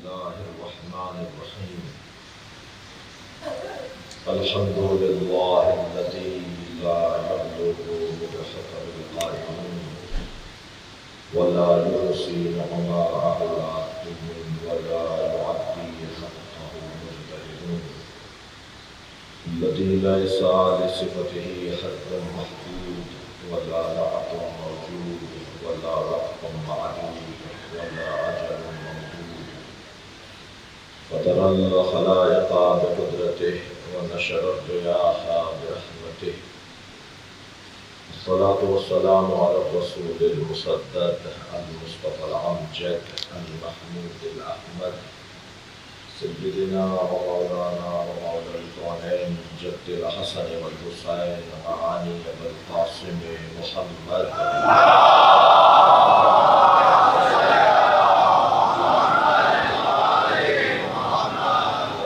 الله الرحمن الرحيم الحمد لله الذي لا يبلغ بخطر القائمين ولا يحصي نعماء العاقلين ولا يعدي حقه المجتهدون الذي ليس لصفته حد محدود ولا نعت موجود ولا رقم معدود ولا أجل ممدود فترى الخلائق بقدرته ونشر الرياح برحمته الصلاة والسلام على الرسول المسدد المصطفى الأمجد المحمود الأحمد سيدنا ومولانا ومولى الكونين جد الحسن والحسين وعلي بالقاسم محمد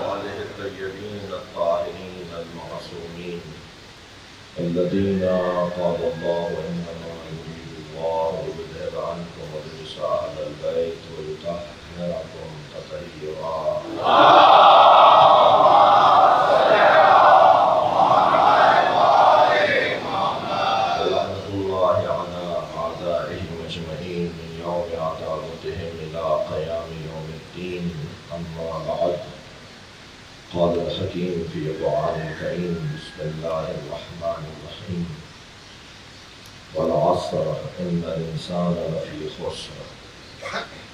وآله الطيبين الطاهرين المعصومين الذين قال الله إنما يريد الله ليذهب عنكم الرجس أهل البيت ويطهركم تطهيرا ولعنة الله على أعدائهم أجمعين من يوم عداوتهم إلى قيام يوم الدين أما بعد قال الحكيم في القرآن الكريم بسم الله الرحمن الرحيم والعصر إن الإنسان لفي خسر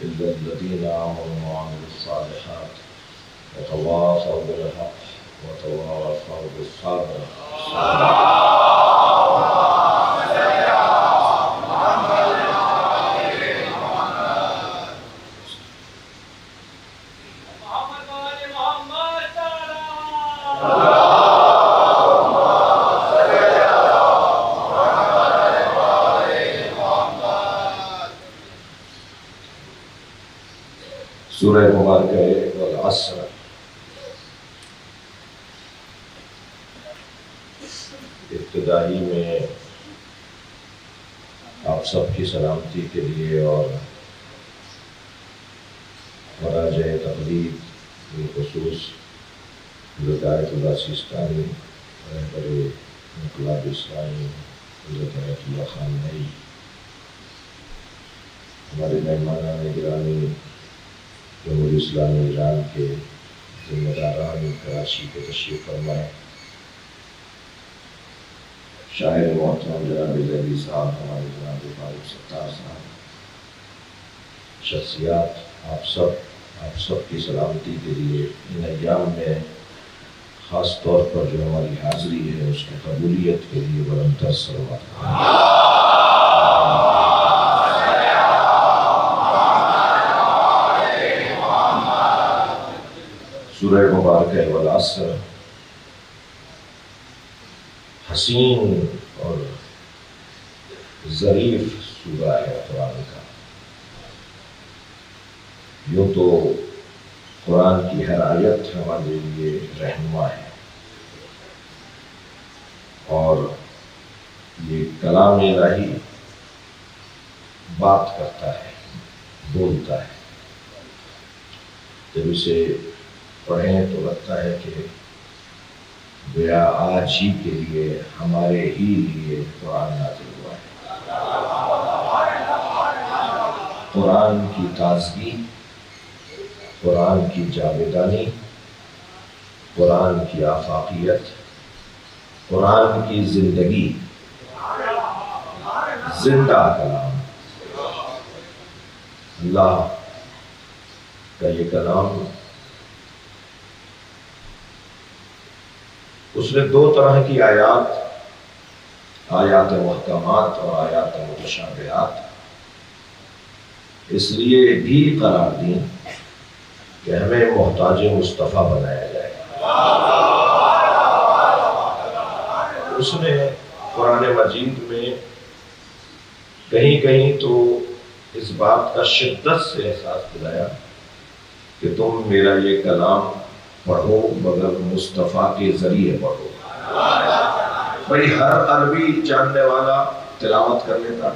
إلا الذين آمنوا وعملوا الصالحات وتواصوا بالحق وتواصوا بالصبر سورہ مبارکہ والعصر ابتدائی میں آپ سب کی سلامتی کے لیے اور مراجع تقلید بالخصوص ہدایت اللہ سیستانی رہبر انقلاب اسلامی حضرت آیت اللہ خامنئی ہمارے مہمانان گرامی جمہوریہ اسلامی ایران کے ذمہ داران کراچی کے تشریف فرمائے شاعر محترم جناب ذیلی صاحب ہمارے جناب فاروق ستار صاحب شخصیات آپ سب کی سلامتی کے لیے ان ایام میں خاص طور پر جو ہماری حاضری ہے اس کی قبولیت کے لیے بلندتر صلوات سورہ مبارکہ والعصر حسین اور ظریف سورہ ہے قرآن کا. یوں تو قرآن کی ہر آیت ہمارے لیے رہنما ہے اور یہ کلام الہی بات کرتا ہے، بولتا ہے. جب اسے پڑھیں تو لگتا ہے کہ گویا آج ہی کے لیے ہمارے ہی لیے قرآن نازل ہوا ہے. قرآن کی تازگی، قرآن کی جاویدانی، قرآن کی آفاقیت، قرآن کی زندگی، زندہ کلام. اللہ کا یہ کلام اس نے دو طرح کی آیات محکمات اور آیات متشابہات اس لیے بھی قرار دیں کہ ہمیں محتاج مصطفیٰ بنایا جائے. اس نے قرآن مجید میں کہیں کہیں تو اس بات کا شدت سے احساس دلایا کہ تم میرا یہ کلام پڑھو مگر مصطفیٰ کے ذریعے پڑھو. بھئی ہر عربی جاننے والا تلاوت کر لیتا،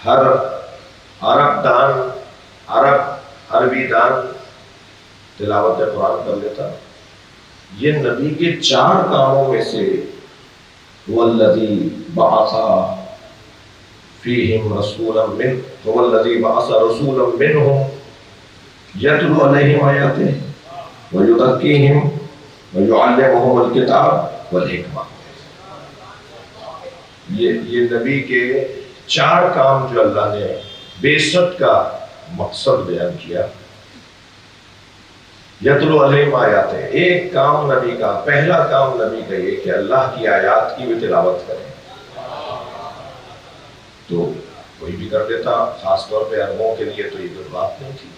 ہر عربی دان تلاوت قرآن کر لیتا. یہ نبی کے 4 کاموں میں سے والذی بعث فیہم رسولا منہم یتلو علیہم آیاتہ ویزکیہم ویعلمہم الکتاب والحکمہ. یہ نبی کے 4 کام جو اللہ نے بعثت کا مقصد بیان کیا. یتلو علیہم آیاتہ، ایک کام نبی کا، پہلا کام نبی کا یہ کہ اللہ کی آیات کی بھی تلاوت کریں. تو کوئی بھی کر دیتا، خاص طور پہ عربوں کے لیے تو یہ کوئی بات نہیں تھی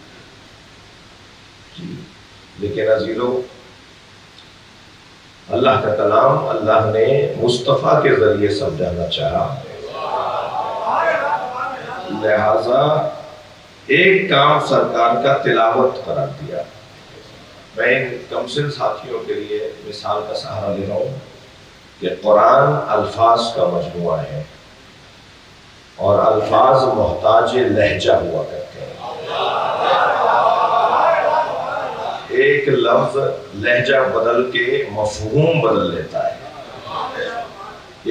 جی. لیکن عزیزو، اللہ کا کلام اللہ نے مصطفیٰ کے ذریعے سمجھانا چاہا، لہذا ایک کام سرکار کا تلاوت قرار دیا. میں ان کمسن ساتھیوں کے لیے مثال کا سہارا لے رہا ہوں کہ قرآن الفاظ کا مجموعہ ہے اور الفاظ محتاج لہجہ ہوا کرتے ہیں. ایک لفظ لہجہ بدل کے مفہوم بدل لیتا ہے.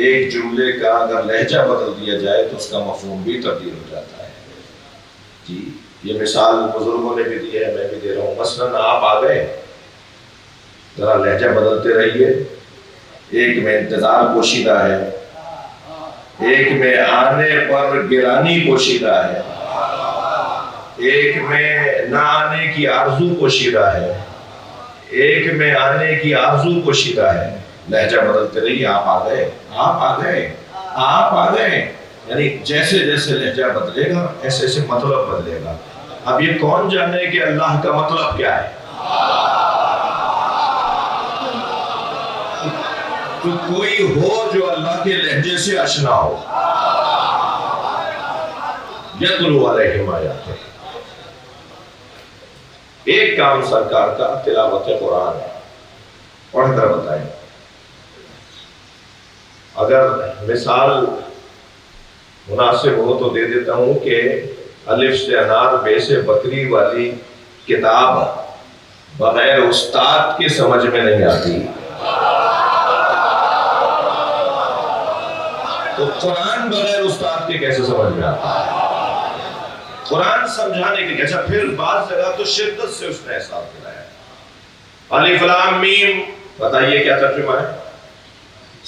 ایک جملے کا اگر لہجہ بدل دیا جائے تو اس کا مفہوم بھی تبدیل ہو جاتا ہے جی. یہ مثال بزرگوں نے بھی دی ہے، میں بھی دے رہا ہوں. مثلاً آپ آ گئے، ذرا لہجہ بدلتے رہیے. ایک میں انتظار پوشیدہ ہے، ایک میں آنے پر گرانی پوشیدہ ہے، ایک میں نہ آنے کی آرزو پوشیدہ ہے، ایک میں آنے کی آرزو پوشیدہ ہے. لہجہ بدلتے رہیے. آپ آ گئے، آپ آ گئے، آپ آ گئے، یعنی جیسے جیسے لہجہ بدلے گا ایسے ایسے مطلب بدلے گا. اب یہ کون جانے کہ اللہ کا مطلب کیا ہے؟ تو کوئی ہو جو اللہ کے لہجے سے آشنا ہو. یتلو علیہم آیاتہ، ایک کام سرکار کا تلاوت قرآن ہے. پڑھ کر بتائیں. اگر مثال مناسب ہو تو دے دیتا ہوں کہ الف سے انار بے سے بکری والی کتاب بغیر استاد کے سمجھ میں نہیں آتی. تو قرآن بغیر استاد کے کیسے سمجھ میں آتا ہے؟ قرآن سمجھانے کے. اچھا، پھر بعض جگہ تو شدت سے اس نے احساس دلایا. الف لام میم، بتائیے کیا ترجمہ ہے؟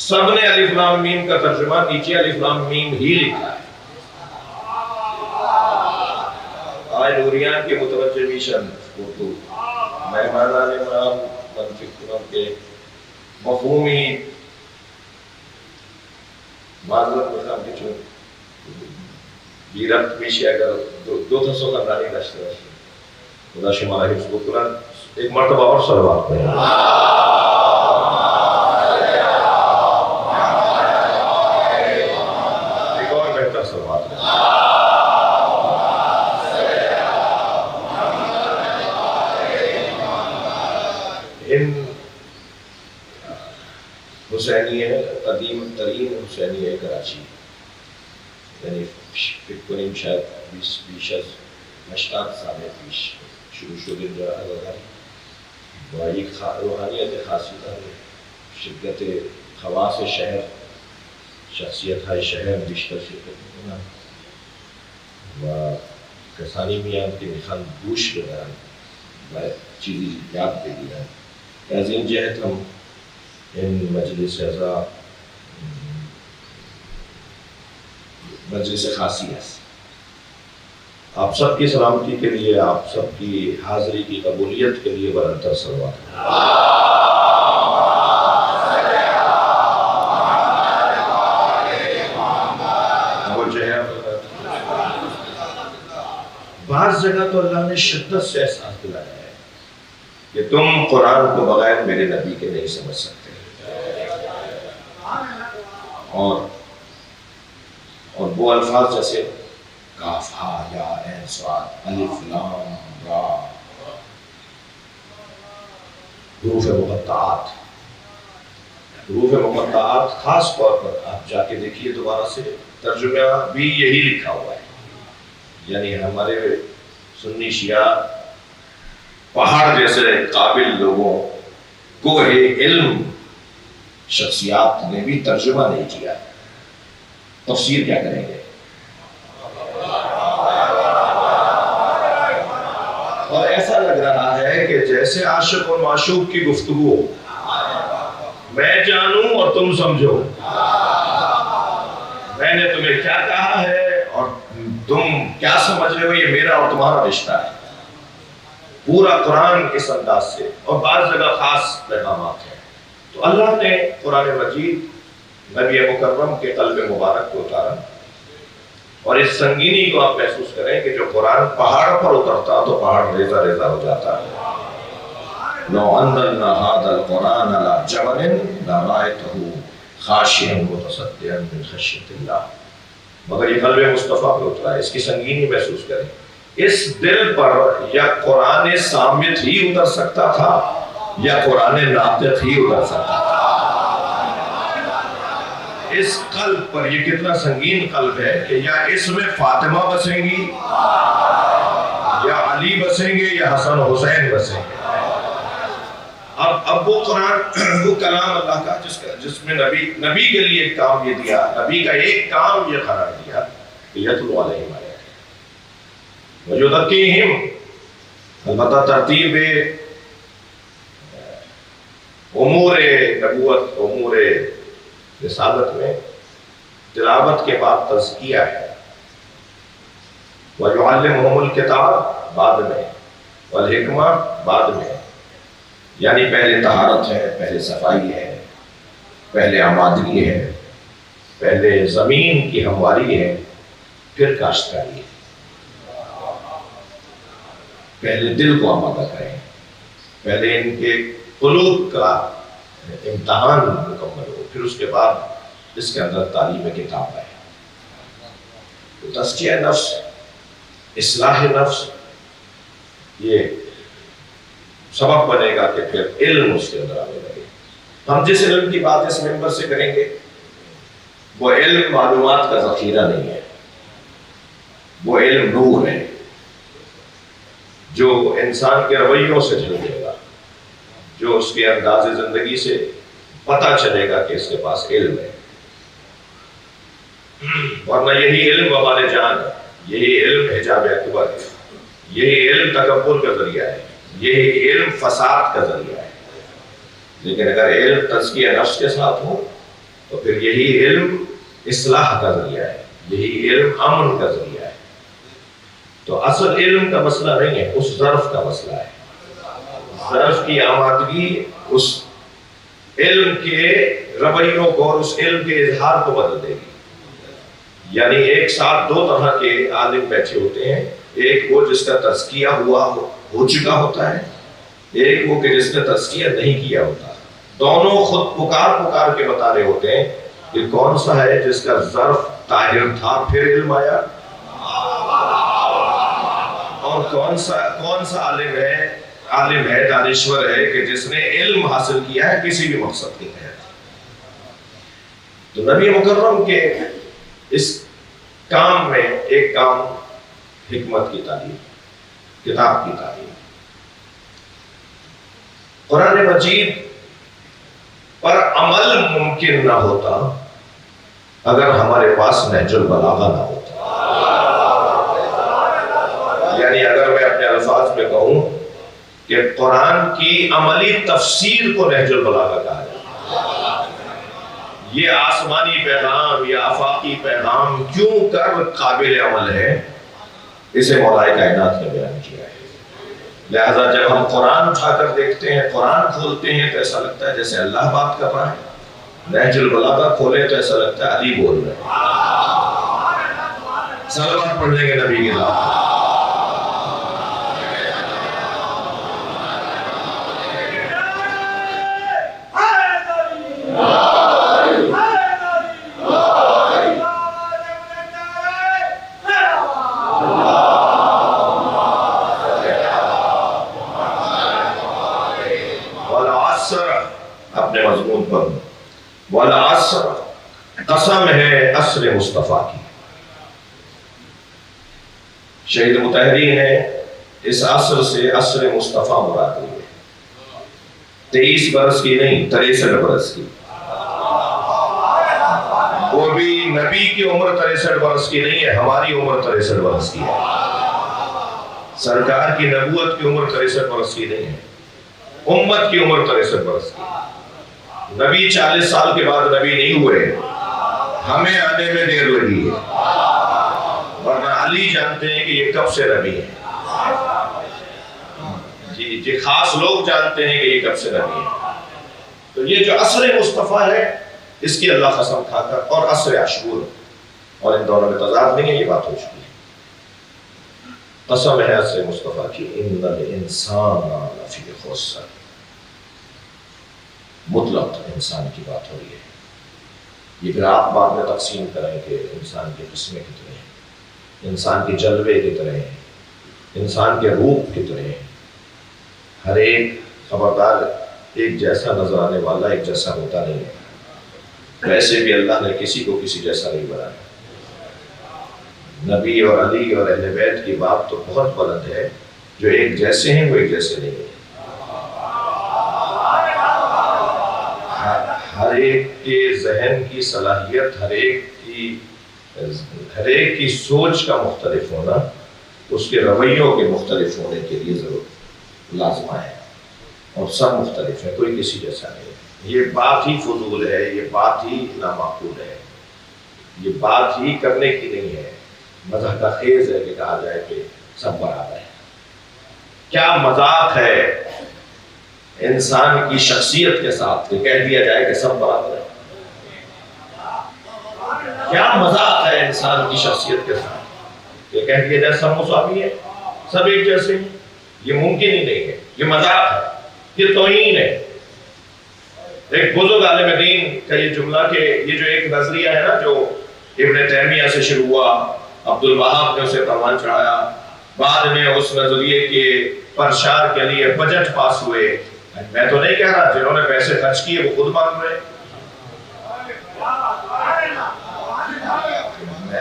سب نے الف لام میم کا ترجمہ نیچے الف لام میم ہی لکھا ہے. آج نوریان کے متوجہ میشن اردو مہمانان امام منفق کے مفہومی معذرت میرا بیچو بیرت میشی اگر دو تسو کا ناری داشته باشه خدا شما را حفظ بکنن. ایک مرتبہ اور صلوات پڑھیں. ایک اور بہتر صلوات پڑھیں. ان حسینیہ قدیم ترین حسینیہ کراچی، یعنی فکر کنیم شاید 20 از 80 سال پیش شروع شدیم در آزادی و یک روحانیت خاصی داره. شدت خواص شهر، شخصیت های شهر بیشتر شرکت میکنن و کسانی میان که میخوان گوش بدن و چیزی یاد بگیرن. از این جهت هم این مجلس اعضا مجلس خاصی است. آپ سب کی سلامتی کے لیے، آپ سب کی حاضری کی قبولیت کے لیے برابر صلوات. بعض جگہ تو اللہ نے شدت سے احساس دلایا ہے کہ تم قرآن کو بغیر میرے نبی کے نہیں سمجھ سکتے. اور وہ الفاظ جیسے کاف ہا یا عین صاد الف لام را، حروف مقطعات. حروف مقطعات خاص طور پر آپ جا کے دیکھیے دوبارہ سے، ترجمہ بھی یہی لکھا ہوا ہے یعنی ہمارے سنی شیعہ پہاڑ جیسے قابل لوگوں کو علم شخصیات نے بھی ترجمہ نہیں کیا، تفسیر کیا کریں گے؟ اور ایسا لگ رہا ہے کہ جیسے عاشق اور معشوق کی گفتگو، میں جانوں اور تم سمجھو، میں نے تمہیں کیا کہا ہے اور تم کیا سمجھ رہے ہو، یہ میرا اور تمہارا رشتہ ہے۔ پورا قرآن اس انداز سے، اور بعض جگہ خاص پیغامات ہیں۔ تو اللہ نے قرآن مجید نبی مکرم کے قلب مبارک کو اتارا، اور اس سنگینی کو آپ محسوس کریں کہ جو قرآن پہاڑ پر اترتا تو پہاڑ ریزہ ریزہ ہو جاتا ہے۔ لو انزلنا هذا القرآن على جبل لرأيته خاشعا متصدعا من خشية الله، مگر یہ قلب مصطفیٰ پہ اترا ہے، اس کی سنگینی محسوس کریں۔ اس دل پر یا قرآن صامت ہی اتر سکتا تھا یا قرآن ناطق ہی اتر سکتا تھا۔ اس قلب پر، یہ کتنا سنگین قلب ہے کہ یا اس میں فاطمہ بسیں گی یا علی بسیں گے یا حسن حسین بسیں گے۔ اب وہ قرآن، وہ کلام اللہ کا جس میں نبی کے لیے ایک کام یہ دیا، نبی کا ایک کام یہ قرار دیا کہ یتلو علیہم آیاتہ ویزکیہم، البتہ ترتیب امور نبوت، امور رسالت میں تلاوت کے بعد تزکیہ ہے، وَيُعَلِّمُهُمُ الْكِتَابَ بعد میں، وَالْحِکْمَةَ بعد میں، یعنی پہلے طہارت ہے، پہلے صفائی ہے، پہلے آمادگی ہے، پہلے زمین کی ہمواری ہے، پھر کاشتکاری ہے۔ پہلے دل کو آمادہ کریں، پہلے ان کے قلوب کا امتحان مکمل ہو، پھر اس کے بعد اس کے اندر تعلیم کتاب ہے۔ تو تزکیہ نفس، اصلاح نفس، یہ سبب بنے گا کہ پھر علم اس کے اندر آنے لگے۔ ہم جس علم کی بات اس ممبر سے کریں گے وہ علم معلومات کا ذخیرہ نہیں ہے، وہ علم نور ہے جو انسان کے رویوں سے جھلکے گا، جو اس کے انداز زندگی سے پتہ چلے گا کہ اس کے پاس علم ہے۔ ورنہ یہی علم وبال جان ہے، یہی علم حجاب اکبر ہے، یہی علم تکبر کا ذریعہ ہے، یہی علم فساد کا ذریعہ ہے۔ لیکن اگر علم تزکیہ نفس کے ساتھ ہو تو پھر یہی علم اصلاح کا ذریعہ ہے، یہی علم امن کا ذریعہ ہے۔ تو اصل علم کا مسئلہ نہیں ہے، اس ظرف کا مسئلہ ہے۔ ظرف کی آمادگی اس علم کے رویوں کو اور اس علم کے اظہار کو بدل دے گی۔ یعنی ایک ساتھ دو طرح کے عالم بیٹھے ہوتے ہیں، ایک وہ جس کا تزکیہ ہو چکا ہوتا ہے، ایک وہ کہ جس نے تزکیہ نہیں کیا ہوتا۔ دونوں خود پکار کے بتا رہے ہوتے ہیں کہ کون سا ہے جس کا ظرف طاہر تھا پھر علم آیا، اور کون سا عالم ہے دانشور ہے کہ جس نے علم حاصل کیا ہے کسی بھی مقصد کے تحت۔ تو نبی مکرم کے اس کام میں ایک کام حکمت کی تعلیم، کتاب کی تعلیم۔ قرآن مجید پر عمل ممکن نہ ہوتا اگر ہمارے پاس نہج البلاغہ نہ ہوتا۔ یعنی اگر میں اپنے الفاظ میں کہوں کہ قرآن کی عملی تفسیر کو نہج البلاغہ کہا جاتا ہے، یہ آسمانی پیغام یا آفاقی پیغام کیوں کر قابل عمل ہے، اسے مولا کائنات نے بیان کیا ہے۔ لہذا جب ہم قرآن اٹھا کر دیکھتے ہیں، قرآن کھولتے ہیں تو ایسا لگتا ہے جیسے اللہ بات کر رہا ہے، نہج البلاغہ کھولیں تو ایسا لگتا ہے علی بول رہے ہیں۔ صلوات پڑھ لیں گے نبی کے نام۔ اپنے مضمون پر والعصر، قسم ہے عصر مصطفیٰ کی۔ شہید مطہری ہیں اس عصر سے عصر مصطفیٰ مراد ہوئی ہے، 23 برس کی نہیں 63 برس کی، وہ بھی نبی کی عمر 63 برس کی نہیں ہے، ہماری عمر 63 برس کی ہے، سرکار کی نبوت کی عمر 63 برس کی نہیں ہے، امت کی عمر 63 برس کی، نبی 40 سال کے بعد نبی نہیں ہوئے، ہمیں آنے میں دیر لگی ہے، ورنہ علی جانتے ہیں کہ یہ کب سے نبی ہے، جی خاص لوگ جانتے ہیں کہ یہ کب سے نبی ہے۔ تو یہ جو عصر مصطفیٰ ہے اس کی اللہ قسم کھا کر، اور عصر عاشور، اور ان دونوں میں تضاد نہیں ہے، یہ بات ہو چکی ہے، قسم ہے عصر مصطفیٰ کی، ان الانسان لفی خسر، مطلق انسان کی بات ہو رہی ہے۔ یہ پھر آپ بعد میں تقسیم کریں کہ انسان کی قسمیں کتنے ہیں، انسان کے جلوے کتنے ہیں، انسان کے روپ کتنے ہیں، ہر ایک خبردار ایک جیسا نظر آنے والا ایک جیسا ہوتا نہیں ہے، ویسے بھی اللہ نے کسی کو کسی جیسا نہیں بنایا۔ نبی اور علی اور اہل بیت کی بات تو بہت بلند ہے، جو ایک جیسے ہیں وہ ایک جیسے نہیں ہیں، ہر ایک کے ذہن کی صلاحیت، ہر ایک کی سوچ کا مختلف ہونا، اس کے رویوں کے مختلف ہونے کے لیے ضرور لازمہ ہے، اور سب مختلف ہے، کوئی کسی جیسا نہیں ہے۔ یہ بات ہی فضول ہے، یہ بات ہی نامعقول ہے، یہ بات ہی کرنے کی نہیں ہے، مزاح کا خیز ہے کہ کہا جائے کہ سب برابر ہے۔ کیا مذاق ہے انسان کی شخصیت کے ساتھ کہ کہہ دیا جائے کہ سب برابر ہے، کیا مذاق ہے انسان کی شخصیت کے ساتھ کہ کہہ دیا جائے سب مساوی ہے، سب ایک جیسے ہیں، یہ ممکن ہی نہیں ہے، یہ مذاق ہے، یہ توہین ہے۔ ایک بزرگ عالم دین کا یہ جملہ کہ یہ جو ایک نظریہ ہے نا جو ابن تیمیہ سے شروع ہوا، عبد الوہاب نے اسے پروان چڑھایا، بعد میں اس نظریے کے پرچار کے لیے بجٹ پاس ہوئے، میں تو نہیں کہہ رہا، جنہوں نے پیسے خرچ کیے وہ خود مان رہے،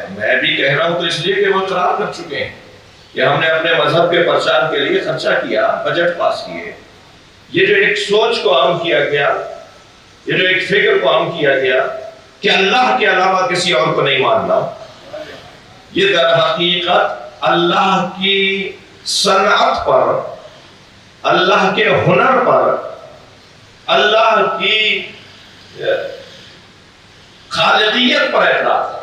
میں بھی کہہ رہا ہوں تو اس لیے کہ وہ اقرار کر چکے ہیں کہ ہم نے اپنے مذہب کے پرچار کے لیے خرچہ کیا، بجٹ پاس کیے۔ یہ جو ایک سوچ کو عام کیا گیا، یہ جو ایک فکر کو عام کیا گیا کہ اللہ کے علاوہ کسی اور کو نہیں ماننا، یہ در حقیقت اللہ کی صنعت پر، اللہ کے ہنر پر، اللہ کی خالقیت پر اعتراض ہے۔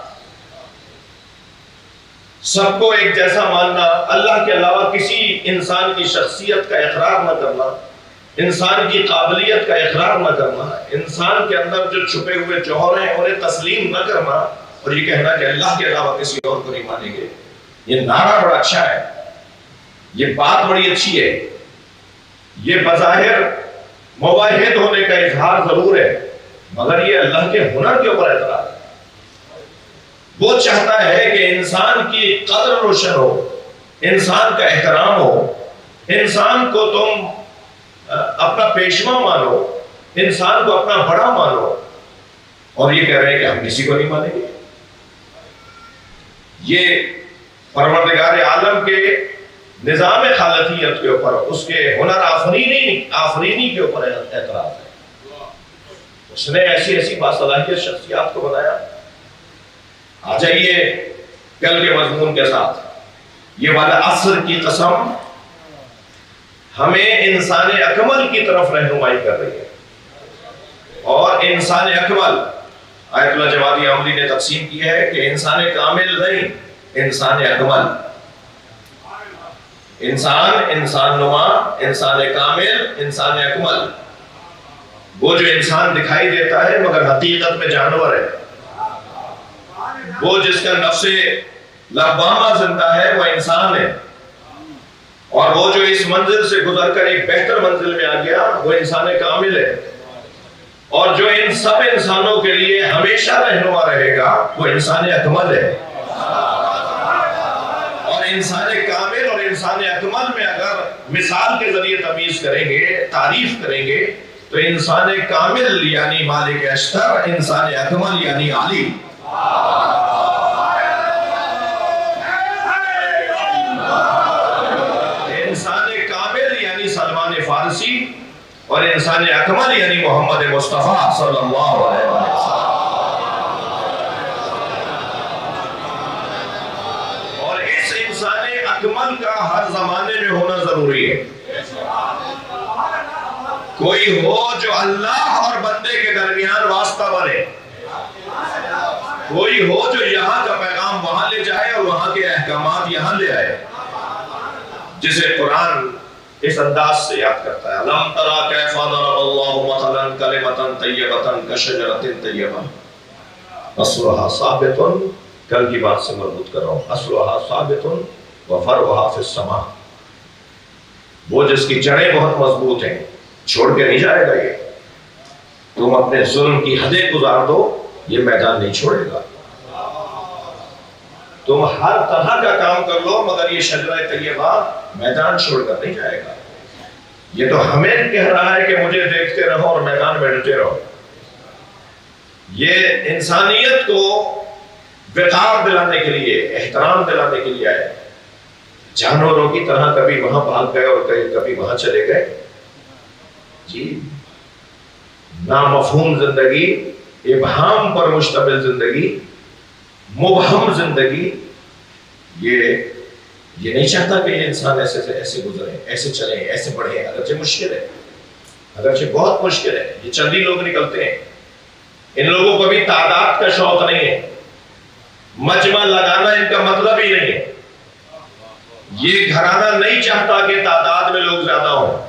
سب کو ایک جیسا ماننا، اللہ کے علاوہ کسی انسان کی شخصیت کا اقرار نہ کرنا، انسان کی قابلیت کا اقرار نہ کرنا، انسان کے اندر جو چھپے ہوئے جوہر ہیں انہیں تسلیم نہ کرنا، اور یہ کہنا کہ اللہ کے علاوہ کسی اور کو نہیں مانیں گے، یہ نعرہ بڑا اچھا ہے، یہ بات بڑی اچھی ہے، یہ بظاہر مواحد ہونے کا اظہار ضرور ہے، مگر یہ اللہ کے ہنر کے اوپر اعتراض ہے۔ وہ چاہتا ہے کہ انسان کی قدر روشن ہو، انسان کا احترام ہو، انسان کو تم اپنا پیشوا مانو، انسان کو اپنا بڑا مانو، اور یہ کہہ رہے ہیں کہ ہم کسی کو نہیں مانیں گے۔ یہ پروردگار عالم کے نظام خالقیت کے اوپر، اس کے ہنر آفرینی کے اوپر اعتراض ہے۔ اس نے ایسی ایسی باصلاحیت شخصیات کو بنایا۔ آ جائیے کل کے مضمون کے ساتھ، یہ والا عصر کی قسم ہمیں انسان اکمل کی طرف رہنمائی کر رہی ہے، اور انسان اکمل آیت اللہ جوادی عمری نے تقسیم کی ہے کہ انسان کامل نہیں، انسان اکمل، انسان نما، انسان کامل، انسان اکمل، وہ جو انسان دکھائی دیتا ہے مگر حقیقت میں جانور ہے، وہ جس کا نفس لوامہ زندہ ہے وہ انسان ہے، اور وہ جو اس منزل سے گزر کر ایک بہتر منزل میں آ گیا وہ انسان کامل ہے، اور جو ان سب انسانوں کے لیے ہمیشہ رہنما رہے گا وہ انسان اکمل ہے۔ اور انسان کامل اور انسان اکمل میں اگر مثال کے ذریعے تمیز کریں گے، تعریف کریں گے، تو انسان کامل یعنی مالک اشتر، انسان اکمل یعنی علی۔ اور انسان اکمل یعنی محمد مصطفیٰ صلی اللہ علیہ وسلم. اور اس انسان اکمل کا ہر زمانے میں ہونا ضروری ہے. کوئی ہو جو اللہ اور بندے کے درمیان واسطہ بنے. کوئی ہو جو یہاں کا پیغام وہاں لے جائے اور وہاں کے احکامات یہاں لے آئے. جسے قرآن اس انداز سے یاد کرتا ہے. لَمْ تَرَا كَيْفَ ضَرَبَ اللَّهُ مَثَلًا كَلِمَةً طَيِّبَةً كَشَجَرَةٍ طَيِّبَةٍ أَصْلُهَا ثَابِتٌ. کل کی بات سے مربوط کر رہا ہوں. أَصْلُهَا ثَابِتٌ وَفَرْعُهَا فِي السَّمَاءِ. وہ جس کی جڑیں بہت مضبوط ہیں چھوڑ کے نہیں جائے گا. یہ تم اپنے ظلم کی حدیں گزار دو یہ میدان نہیں چھوڑے گا. تم ہر طرح کا کام کر لو مگر یہ شجرہ طیبہ میدان چھوڑ کر نہیں جائے گا. یہ تو ہمیں کہہ رہا ہے کہ مجھے دیکھتے رہو اور میدان میں ڈٹے رہو. یہ انسانیت کو وقار دلانے کے لیے احترام دلانے کے لیے آئے. جانوروں کی طرح کبھی وہاں بھاگ گئے اور کبھی وہاں چلے گئے. جی نامفہوم زندگی، ابہام پر مشتمل زندگی، مبہم زندگی. یہ نہیں چاہتا کہ یہ انسان ایسے گزرے، ایسے چلے، ایسے بڑھے. اگرچہ مشکل ہے، اگرچہ بہت مشکل ہے. یہ چند ہی لوگ نکلتے ہیں. ان لوگوں کو بھی تعداد کا شوق نہیں ہے. مجمع لگانا ان کا مطلب ہی نہیں ہے. یہ گھرانہ نہیں چاہتا کہ تعداد میں لوگ زیادہ ہوں.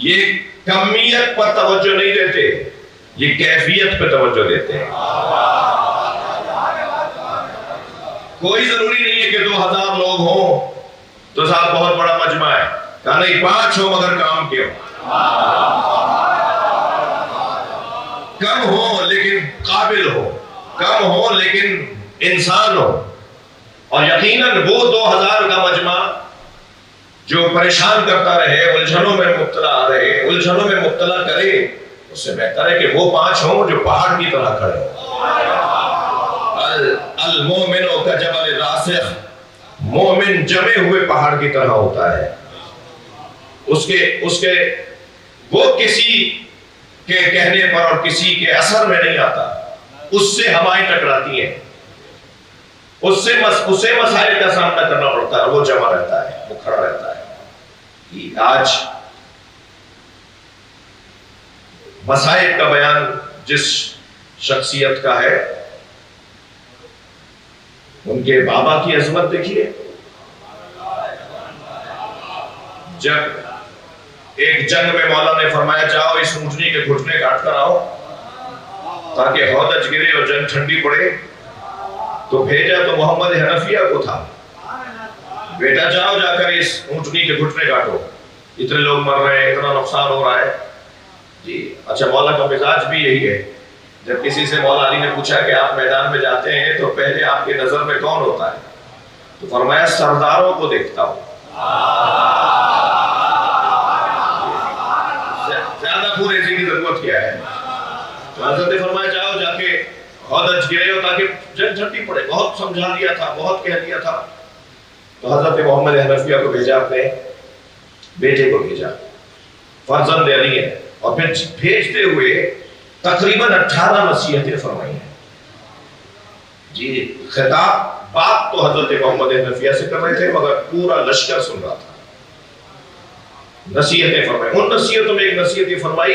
یہ کمیت پر توجہ نہیں دیتے، یہ کیفیت پر توجہ دیتے ہیں. کوئی ضروری نہیں ہے کہ 2000 لوگ ہوں تو صاحب بہت بڑا مجمع ہے. کہا نہیں 5 ہو مگر کام کے ہو. کم ہو لیکن قابل ہو، کم ہو لیکن انسان ہو. اور یقیناً وہ 2000 کا مجمع جو پریشان کرتا رہے، الجھنوں میں مبتلا رہے، الجھنوں میں مبتلا کرے، اس سے بہتر ہے کہ وہ 5 ہوں جو پہاڑ کی طرح کھڑے ہوں. المومن کجبل راسخ. مومن جمے ہوئے پہاڑ کی طرح ہوتا ہے. اس کے وہ کسی کے کہنے پر اور کسی کے اثر میں نہیں آتا. اس سے ہوائیں ٹکراتی ہیں، اسے مسائل کا سامنا کرنا پڑتا ہے. وہ جمع رہتا ہے، وہ کھڑا رہتا ہے. آج مسائل کا بیان جس شخصیت کا ہے، ان کے بابا کی عظمت دیکھیے. جب ایک جنگ میں مولا نے فرمایا جاؤ اس اونٹنی کے گھٹنے کاٹ کر آؤ تاکہ ہودج گرے اور جنگ ٹھنڈی پڑے، تو بھیجا تو محمد حنفیہ کو تھا. بیٹا جاؤ جا کر اس اونٹنی کے گھٹنے کاٹو، اتنے لوگ مر رہے ہیں، اتنا نقصان ہو رہا ہے. جی اچھا، مولا کا مزاج بھی یہی ہے. جب کسی سے مولا علی نے پوچھا کہ آپ میدان میں جاتے ہیں تو پہلے آپ کی نظر میں کون ہوتا ہے؟ تو فرمایا سرداروں کو دیکھتا ہوں. زیادہ پورے کی ضرورت کیا ہے؟ تو حضرت نے فرمایا جاؤ جا کے ہودج گرے ہو تاکہ جنگ ٹھنڈی پڑے. بہت سمجھا دیا تھا، بہت کہہ دیا تھا. تو حضرت محمد حنفیہ کو بھیجا، اپنے بیٹے کو بھیجا، فرزند علی ہے. اور پھر بھیجتے ہوئے تقریباً 18 نصیحتیں فرمائی ہیں. جی خطاب بات تو حضرت محمد حنفیہ سے کر رہے تھے مگر پورا لشکر سن رہا تھا. نصیحتیں فرمائی. ان نصیحتوں میں ایک نصیحت یہ فرمائی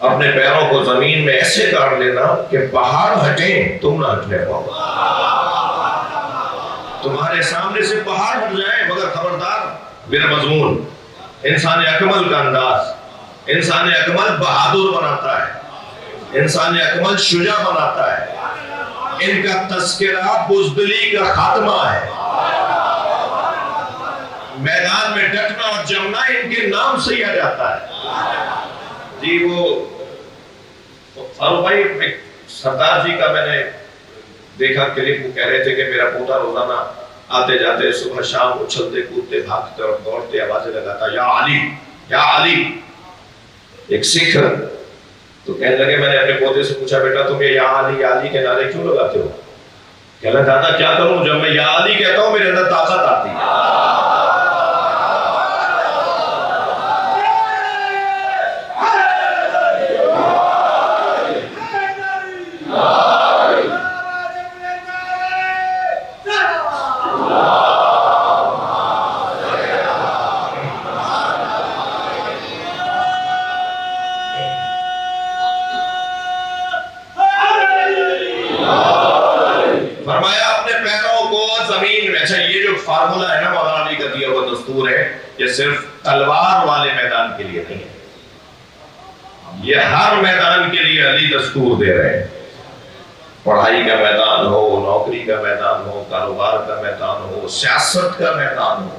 اپنے پیروں کو زمین میں ایسے گاڑ لینا کہ پہاڑ ہٹیں تم نہ ہٹنے پاؤ. تمہارے سامنے سے پہاڑ ہٹ جائیں مگر خبردار. میرا مضمون انسان اکمل کا انداز. انسان اکمل بہادر بناتا ہے، انسان اکمل شجاع بناتا ہے. ان کا تذکرہ بزدلی کا خاتمہ ہے. میدان میں ڈٹنا اور جمنا ان کے نام سے ہی آ جاتا ہے. جی وہ فاروق بھائی سردار جی کا میں نے دیکھا کلپ، وہ کہہ رہے تھے کہ میرا پوتا روزانہ آتے جاتے صبح شام اچھلتے کودتے بھاگتے اور دوڑتے آوازیں لگاتا یا علی یا علی. ایک سکھ تو کہنے لگے، میں نے اپنے پوتے سے پوچھا بیٹا تم یہ یا علی کے نعرے کیوں لگاتے ہو؟ کہنا دادا کیا کروں، جب میں یا علی کہتا ہوں میرے اندر طاقت آتی ہے. فارمولا ہے نا مولانا علی کا دیا ہوا دستور ہے، یہ صرف تلوار والے میدان کے لیے نہیں ہے، یہ ہر میدان کے لیے علی دستور دے رہے ہیں۔ پڑھائی کا میدان ہو، نوکری کا میدان ہو، کاروبار کا میدان ہو، سیاست کا میدان ہو،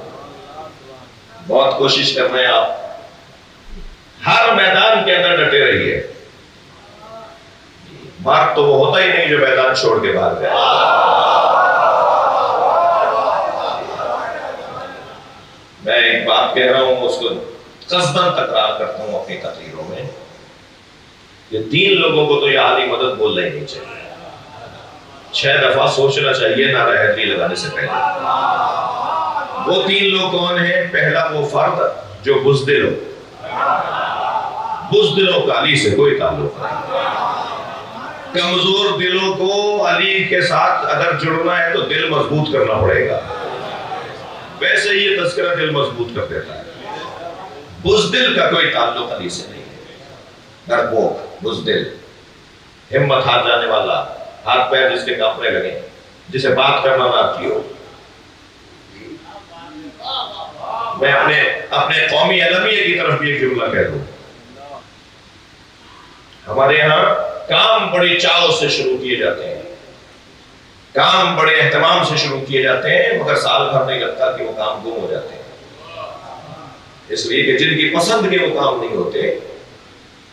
بہت کوشش کر رہے ہیں آپ، ہر میدان کے اندر ڈٹے رہیے۔ مرد تو وہ ہوتا ہی نہیں جو میدان چھوڑ کے بھاگ جائے۔ میں ایک بات کہہ رہا ہوں، اس کو قصداً تکرار کرتا ہوں اپنی تقریروں میں، کہ 3 لوگوں کو تو یہ عالی مدد بولنا ہی نہیں چاہیے، 6 دفعہ سوچنا چاہیے نعرہ حیدری لگانے سے پہلے۔ وہ 3 لوگ کون ہیں؟ پہلا وہ فرد جو بزدل ہو، بزدلوں کا علی سے کوئی تعلق نہیں۔ کمزور دلوں کو علی کے ساتھ اگر جڑنا ہے تو دل مضبوط کرنا پڑے گا، ویسے یہ تذکرہ دل مضبوط کر دیتا ہے۔ بزدل کا کوئی تعلق علی سے نہیں ہے، ڈرپوک، بزدل، ہمت ہار جانے والا، ہاتھ پیر جس کے کانپنے لگے، جسے بات کرنا نہ آتی ہو۔ میں اپنے قومی المیہ کی طرف بھی ایک جملہ کہہ دوں، ہمارے ہاں کام بڑی چاؤ سے شروع کیے جاتے ہیں، کام بڑے اہتمام سے شروع کیے جاتے ہیں، مگر سال بھر نہیں لگتا کہ وہ کام گم ہو جاتے ہیں، اس لیے کہ جن کی پسند کے وہ کام نہیں ہوتے۔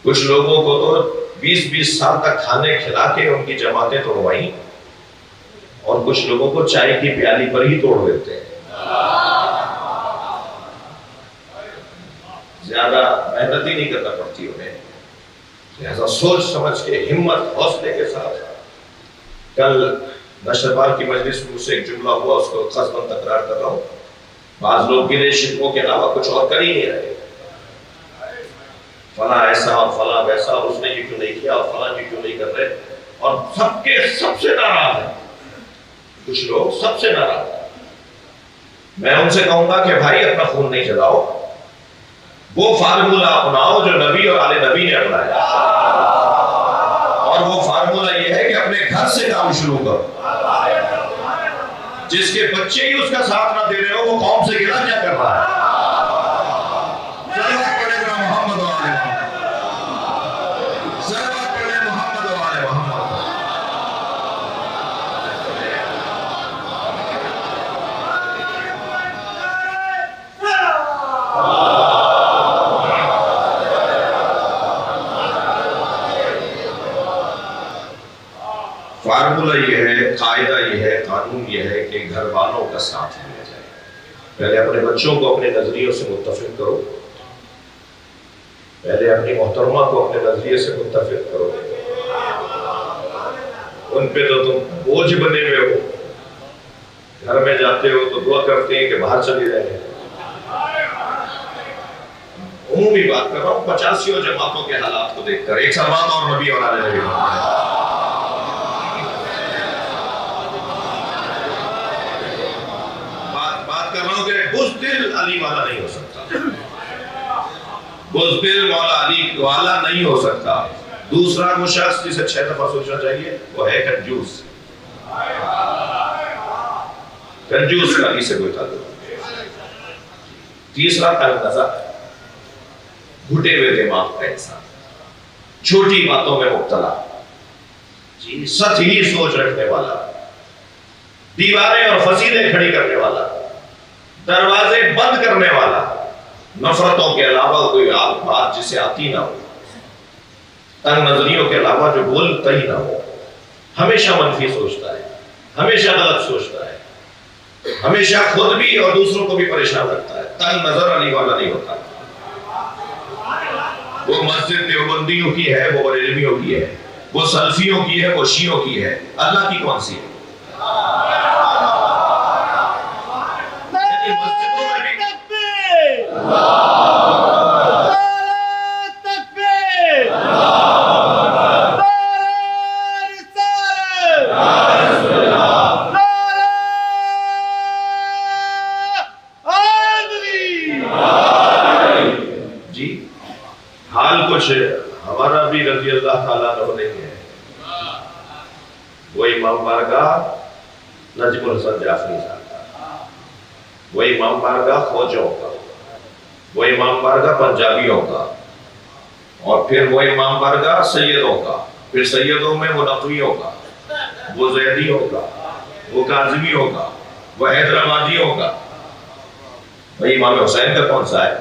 کچھ لوگوں کو تو 20-20 سال تک کھانے کھلا کے ان کی جماعتیں توڑوائیں، اور کچھ لوگوں کو چائے کی پیالی پر ہی توڑ دیتے ہیں۔ زیادہ محنت ہی نہیں کرنا پڑتی انہیں، لہذا سوچ سمجھ کے، ہمت حوصلے کے ساتھ۔ کل نشربار کی مجلس میں مجھ سے ایک جملہ ہوا، اس کو قصداً تکرار کر رہا ہوں۔ بعض لوگ گلے شکووں کے علاوہ کچھ اور کر ہی نہیں رہے، فلاں ایسا اور فلاں ویسا، اور اس نے یہ کیوں نہیں کیا اور فلاں یہ کیوں نہیں کر رہے، اور سب سے ناراض ہیں، کچھ لوگ سب سے ناراض ہیں۔ میں ان سے کہوں گا کہ بھائی اپنا خون نہیں جلاؤ، وہ فارمولہ اپناؤ جو نبی اور آل نبی نے اپنایا، اور وہ فارمولہ یہ ہے کہ اپنے گھر سے کام شروع کرو۔ جس کے بچے ہی اس کا ساتھ نہ دے رہے ہو، وہ قوم سے گلا کیا کر رہا ہے؟ ضرورت پڑے گا محمد و آل محمد، ضرورت پڑے محمد و آل محمد۔ فارمولہ یہ ہے، قاعدہ یہ ہے، قانون یہ ہے کہ گھر والوں کا ساتھ لیا جائے۔ پہلے اپنے بچوں کو اپنے نظریوں سے متفق کرو، پہلے اپنی محترمہ کو اپنے نظریے سے متفق کرو۔ ان پہ تو تم بوجھ بنے ہوئے ہو، گھر میں جاتے ہو تو دعا کرتے ہیں کہ باہر چلی رہے۔ عمومی بات کر رہا ہوں، 85 جماعتوں کے حالات کو دیکھ کر، ایک سلوات اور نبی اور آل نبی۔ بزدل علی والا نہیں ہو سکتا، بزدل مولا علی والا نہیں ہو سکتا۔ دوسرا وہ شخص جسے 6 دفعہ سوچنا چاہیے، وہ ہے کنجوس۔ کنجوس کا علی سے کوئی تعلق نہیں۔ تیسرا تنگ نظر، گھٹے ہوئے دماغ کا انسان، چھوٹی باتوں میں مبتلا، سطحی سوچ رکھنے والا، دیواریں اور فصیلیں کھڑی کرنے والا، دروازے بند کرنے والا، نفرتوں کے علاوہ کوئی بات جسے آتی نہ ہو، تنگ نظریوں کے علاوہ جو بولتا ہی نہ ہو، ہمیشہ منفی سوچتا ہے، ہمیشہ غلط سوچتا ہے، ہمیشہ خود بھی اور دوسروں کو بھی پریشان رکھتا ہے۔ تنگ نظر علی والا نہیں ہوتا۔ وہ مسجد دیوبندیوں کی ہے، وہ بریلویوں کی ہے، وہ سلفیوں کی ہے، وہ شیعوں کی ہے، اللہ کی کون سی ہے؟ ہمارا بھی رضی اللہ تعالیٰ عنہ نہیں ہے، وہ امام بارگاہ نجم الحسن جعفری صاحب، وہ امام بارگاہ فوجوں کا، وہ امام بارگاہ پنجابیوں کا، اور پھر وہ امام بارگاہ سیدوں کا، پھر سیدوں میں وہ نقویوں کا، وہ زیدیوں کا، وہ کاظمیوں کا، وہ حیدرآبادیوں کا۔ بھائی امام حسین کا کون سا ہے؟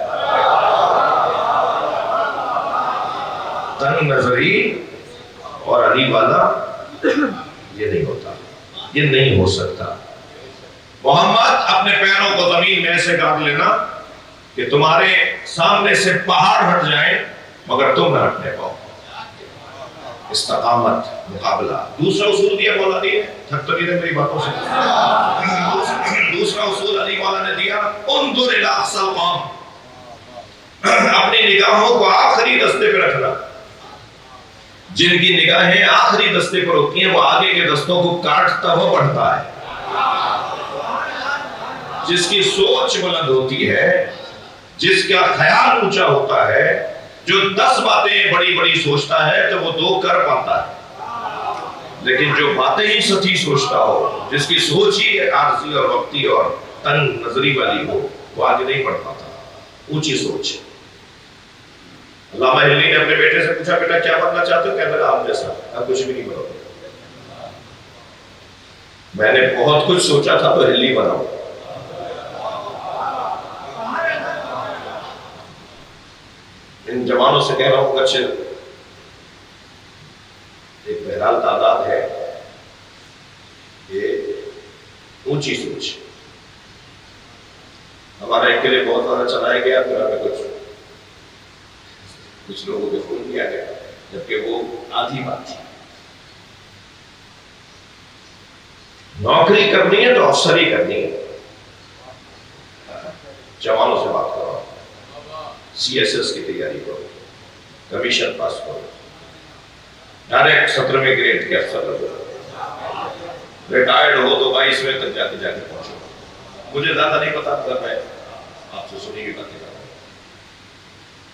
تنگ نظری اور علی والا یہ نہیں ہوتا، یہ نہیں ہو سکتا۔ محمد اپنے پیروں کو زمین میں ایسے گاڑ لینا کہ تمہارے سامنے سے پہاڑ ہٹ جائیں مگر تم نہ ہٹنے پاؤ۔ استقامت، مقابلہ۔ دوسرا اصول دیا مولا نے، تھک تو نہیں رہے میری باتوں سے؟ دوسرا اصول علی مولا نے دیا، انظر الی اقصی القوم، اپنی نگاہوں کو آخری دستے پہ رکھنا۔ جن کی نگاہیں آخری دستے پر ہوتی ہیں وہ آگے کے دستوں کو کاٹتا ہوا بڑھتا ہے۔ جس کی سوچ بلند ہوتی ہے، جس کا خیال اونچا ہوتا ہے، جو 10 باتیں بڑی بڑی سوچتا ہے تو وہ 2 کر پاتا ہے، لیکن جو باتیں ہی سچی سوچتا ہو، جس کی سوچ ہی عارضی اور وقتی اور تنگ نظری والی ہو، وہ آگے نہیں بڑھ پاتا۔ اونچی سوچ۔ علامہ ہلی نے اپنے بیٹے سے پوچھا، بیٹا کیا بننا چاہتے ہو؟ کہنے لگا آپ جیسا۔ اب کچھ بھی نہیں بنو گے۔ میں نے بہت کچھ سوچا تھا تو ہلی بناؤ۔ ان جوانوں سے کہہ رہا ہوں، اچھے ایک بہرحال تعداد ہے، یہ اونچی سوچ۔ ہمارا ایک کے لیے بہت زیادہ چلایا گیا، پھر ہمیں کچھ لوگوں کو فون کیا گیا، جبکہ وہ آدھی بات تھی۔ نوکری کرنی ہے تو افسری کرنی ہے۔ جوانوں سے بات کرو، سی ایس ایس کی تیاری کرو، کمیشن پاس کرو، ڈائریکٹ 17ویں گریڈ کے افسر لگو، ریٹائرڈ ہو تو 22ویں تک جا کے پہنچو۔ مجھے زیادہ نہیں پتا، مگر میں آپ سے سنی ہوئی باتیں کر رہا ہوں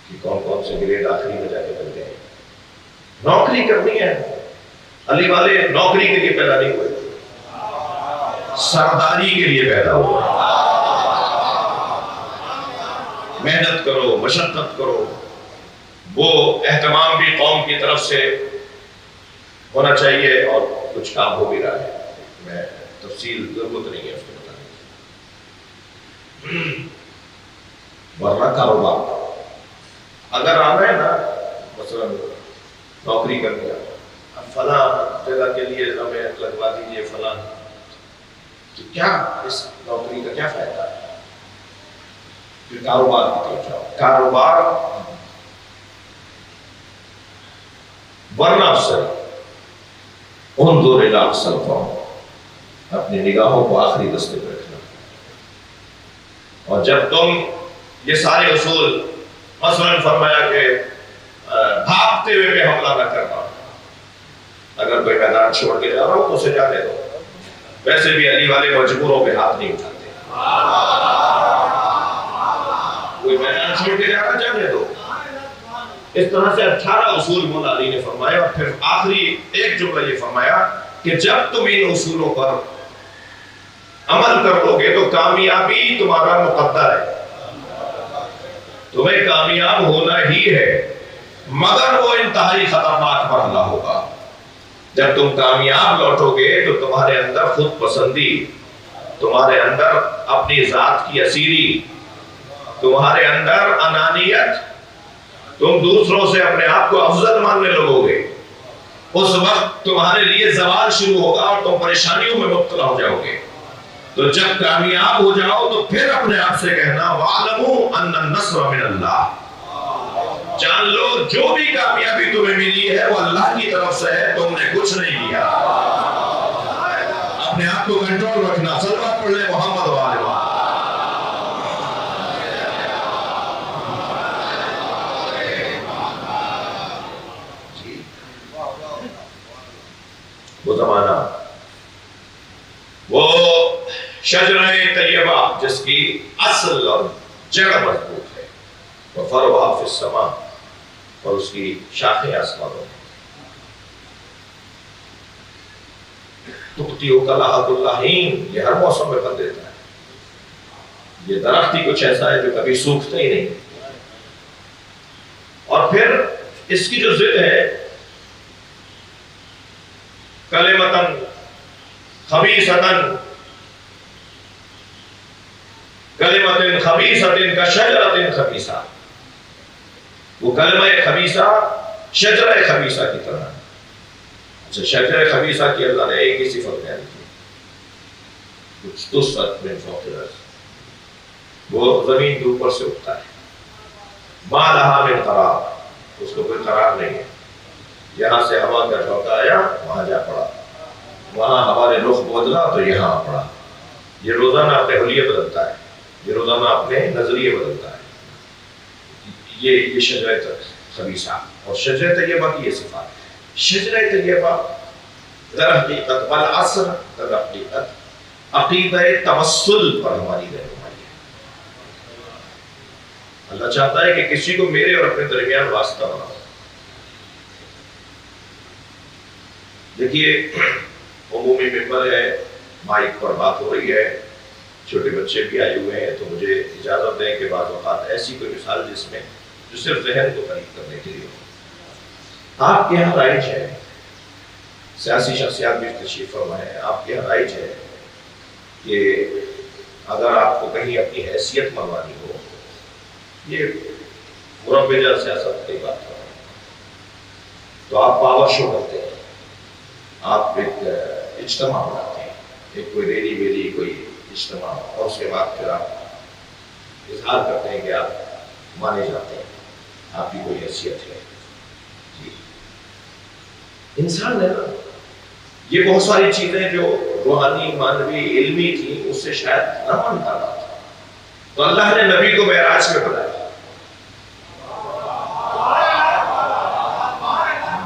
کہ کون کون سے گریڈ آخری میں جا کے بنتے ہیں۔ نوکری کرنی ہے۔ علی والے نوکری کے لیے پیدا نہیں ہوئے، سرداری کے لیے پیدا ہوئے۔ محنت کرو، مشقت کرو، وہ اہتمام بھی قوم کی طرف سے ہونا چاہیے، اور کچھ کام ہو بھی رہا ہے، میں تفصیل ضرورت نہیں ہے اس کو بتانے کی۔ ورنہ کاروبار اگر آنا ہے نا، مثلا نوکری کرنی ہے، اب فلاں جگہ کے لیے ہمیں لگوا دیجیے فلاں، تو کیا اس نوکری کا کیا فائدہ ہے؟ پھر کاروبار کی طرف جاؤ، کاروبار ورنہ افسر۔ انظر الی اقصی القوم، اپنی نگاہوں کو آخری دستے پہ رکھنا۔ اور جب تم یہ سارے اصول، مثلا فرمایا کہ بھاگتے ہوئے پہ حملہ نہ کرنا، اگر کوئی میدان چھوڑ کے جا رہا ہو تو اسے جانے دو۔ ویسے بھی علی والے مجبوروں پہ ہاتھ نہیں اٹھاتے، کوئی میدان چھوڑ کے جا رہا جانے دو۔ اس طرح سے 18 اصول مولا علی نے فرمائے، اور پھر آخری ایک جملہ یہ فرمایا کہ جب تم ان اصولوں پر عمل کر لو گے تو کامیابی تمہارا مقدر ہے، تمہیں کامیاب ہونا ہی ہے، مگر وہ انتہائی خطرناک مرحلہ ہوگا۔ جب تم کامیاب لوٹو گے تو تمہارے اندر خود پسندی، تمہارے اندر اپنی ذات کی اسیری، تمہارے اندر انانیت، تم دوسروں سے اپنے آپ کو افضل ماننے لگو گے۔ اس وقت تمہارے لیے زوال شروع ہوگا اور تم پریشانیوں میں مبتلا ہو جاؤ گے۔ تو جب کامیاب ہو جاؤ تو پھر اپنے آپ سے کہنا وَاعْلَمُوا أَنَّ النَّصْرَ مِنَ اللَّهِ، جان لو جو بھی کامیابی تمہیں ملی ہے وہ اللہ کی طرف سے ہے، تم نے کچھ نہیں کیا۔ اپنے آپ کو کنٹرول رکھنا۔ صلوات پڑھ لیں محمد و آل محمد۔ وہ زمانہ، وہ شجرہ طیبہ جس کی اصل اور جڑ مضبوط ہے، وَفَرْعُهَا فِي السَّمَاءِ، اور اس کی شاخیں آسمانوں میں، تُؤْتِي أُكُلَهَا كُلَّ حِينٍ، یہ ہر موسم میں پھل دیتا ہے۔ یہ درخت ہی کچھ ایسا ہے جو کبھی سوکھتا ہی نہیں. اور پھر اس کی جو ضد ہے کلمتن خبیثتن کلمتن خبیثتن کا شجرتن خبیثہ، وہ کلمہ خبیثہ شجرہ خبیثہ کی طرح. اچھا، شجرہ خبیثہ کی اللہ نے ایک ہی صفت بیان کی، کچھ تسقط من فوق الارض، وہ زمین کے اوپر سے اٹھتا ہے. ما لہا من قرار، اس کو کوئی قرار نہیں ہے. یہاں سے ہوا کا جھونکا آیا، وہاں جا پڑا، وہاں ہوا نے رخ بدلا تو یہاں آ پڑا. یہ روزانہ اپنے حلیے بدلتا ہے، یہ روزانہ اپنے نظریے بدلتا ہے. یہ شجرہ خبیثہ. اور شجرہ طیبہ کی یہ صفات. شجرہ طیبہ در حقیقت بالعصر، در حقیقت عقیدہ توسل پر ہماری رہنمائی ہے. اللہ چاہتا ہے کہ کسی کو میرے اور اپنے درمیان واسطہ بناؤ. دیکھیے، عمومی ممبر ہے، مائک پر بات ہو رہی ہے، چھوٹے بچے بھی آئے ہوئے ہیں، تو مجھے اجازت دیں کہ بعض اوقات ایسی کوئی مثال جس میں جو صرف ذہن کو قریب کرنے کے لیے ہو. آپ کے یہاں رائج ہے، سیاسی شخصیات بھی تشریف فرما ہے، آپ کے یہاں رائج ہے کہ اگر آپ کو کہیں اپنی حیثیت منوانی ہو، یہ مربجہ سیاست کی بات ہے، تو آپ پاور شو کرتے ہیں، آپ ایک اجتماع بناتے ہیں، ایک کوئی ریلی ویلی کوئی اجتماع، اور اس کے بعد پھر آپ اظہار کرتے ہیں کہ آپ مانے جاتے ہیں، آپ کی کوئی حیثیت ہے. جی، انسان ہے نا، یہ بہت ساری چیزیں جو روحانی مانوی علمی تھی اس سے شاید نہ مان پاتا تھا، تو اللہ نے نبی کو معراج میں بلایا.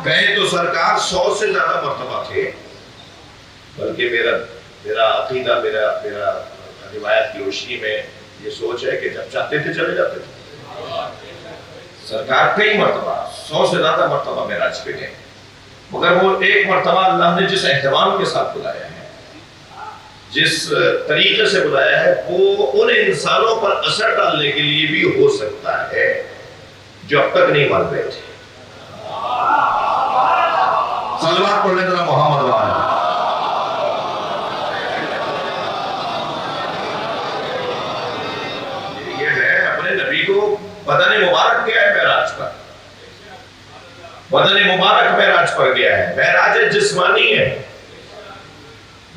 گئے تو سرکار 100 سے زیادہ مرتبہ تھے، بلکہ میرا عقیدہ، میرا روایت کی روشنی میں یہ سوچ ہے کہ جب چاہتے تھے چلے جاتے تھے. سرکار کئی مرتبہ 100 سے زیادہ مرتبہ معراج پہ گئے، مگر وہ ایک مرتبہ اللہ نے جس اہتمام کے ساتھ بلایا ہے، جس طریقے سے بلایا ہے، وہ ان انسانوں پر اثر ڈالنے کے لیے بھی ہو سکتا ہے جو اب تک نہیں مان رہے تھے. صلوات پڑھنے ذرا محمد وعلیہ. یہ ہے اپنے نبی کو بدن مبارک گیا ہے معراج پر، بدن مبارک معراج پر گیا ہے. معراج جسمانی ہے،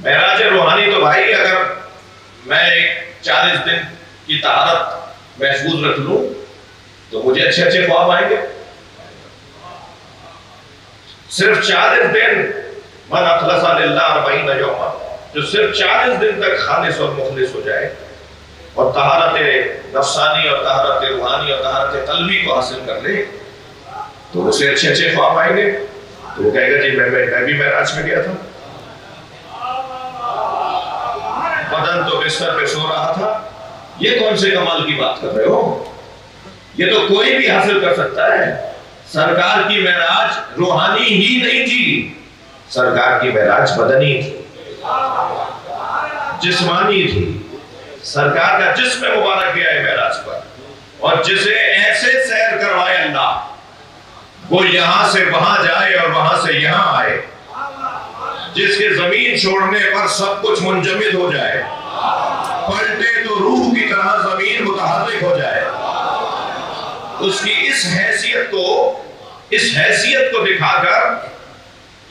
معراج روحانی تو بھائی اگر میں ایک 40 دن کی طہارت محفوظ رکھ لوں تو مجھے اچھے اچھے خواب آئیں گے. صرف 40 دن من اخلص للہ 40 یوما، جو صرف 40 دن تک خالص اور مخلص ہو جائے اور طہارت نفسانی اور طہارت روحانی اور طہارت قلبی کو حاصل کر لے تو اسے اچھے اچھے خواب آئیں گے. تو وہ کہے گا جی میں بھی معراج میں گیا تھا، بدن تو بستر پہ سو رہا تھا. یہ کون سے کمال کی بات کر رہے ہو؟ یہ تو کوئی بھی حاصل کر سکتا ہے. سرکار کی معراج روحانی ہی نہیں تھی، سرکار کی معراج بدنی تھی، جسمانی تھی. سرکار کا جسم مبارک گیا ہے معراج پر، اور جسے ایسے سیر کروائے اللہ، وہ یہاں سے وہاں جائے اور وہاں سے یہاں آئے، جس کے زمین چھوڑنے پر سب کچھ منجمد ہو جائے، پلٹے تو روح کی طرح زمین متحرک ہو جائے. اس کی اس حیثیت کو دکھا کر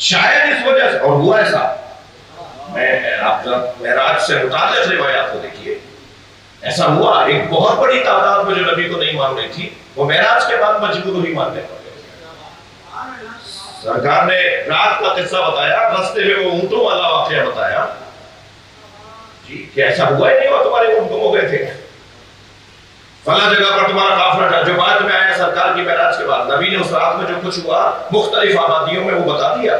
شاید اس وجہ سے، اور ہوا ایسا، میں آپ معراج سے متعلق روایات کو دیکھیے، ایسا ہوا ایک بہت بڑی تعداد میں جو نبی کو نہیں مان رہی تھی وہ معراج کے بعد مجبور ہی ماننے پڑے. سرکار نے رات کا قصہ بتایا، راستے میں وہ اونٹوں والا واقعہ بتایا. جی کہ ایسا ہوا ہی نہیں ہوا، تمہارے اونٹ گم ہو گئے تھے، فلاں جگہ پر تمہارا قافلہ تھا. جو بعد میں آیا سرکار کی معراج کے بعد، نبی نے اس رات میں جو کچھ ہوا مختلف آبادیوں میں وہ بتا دیا.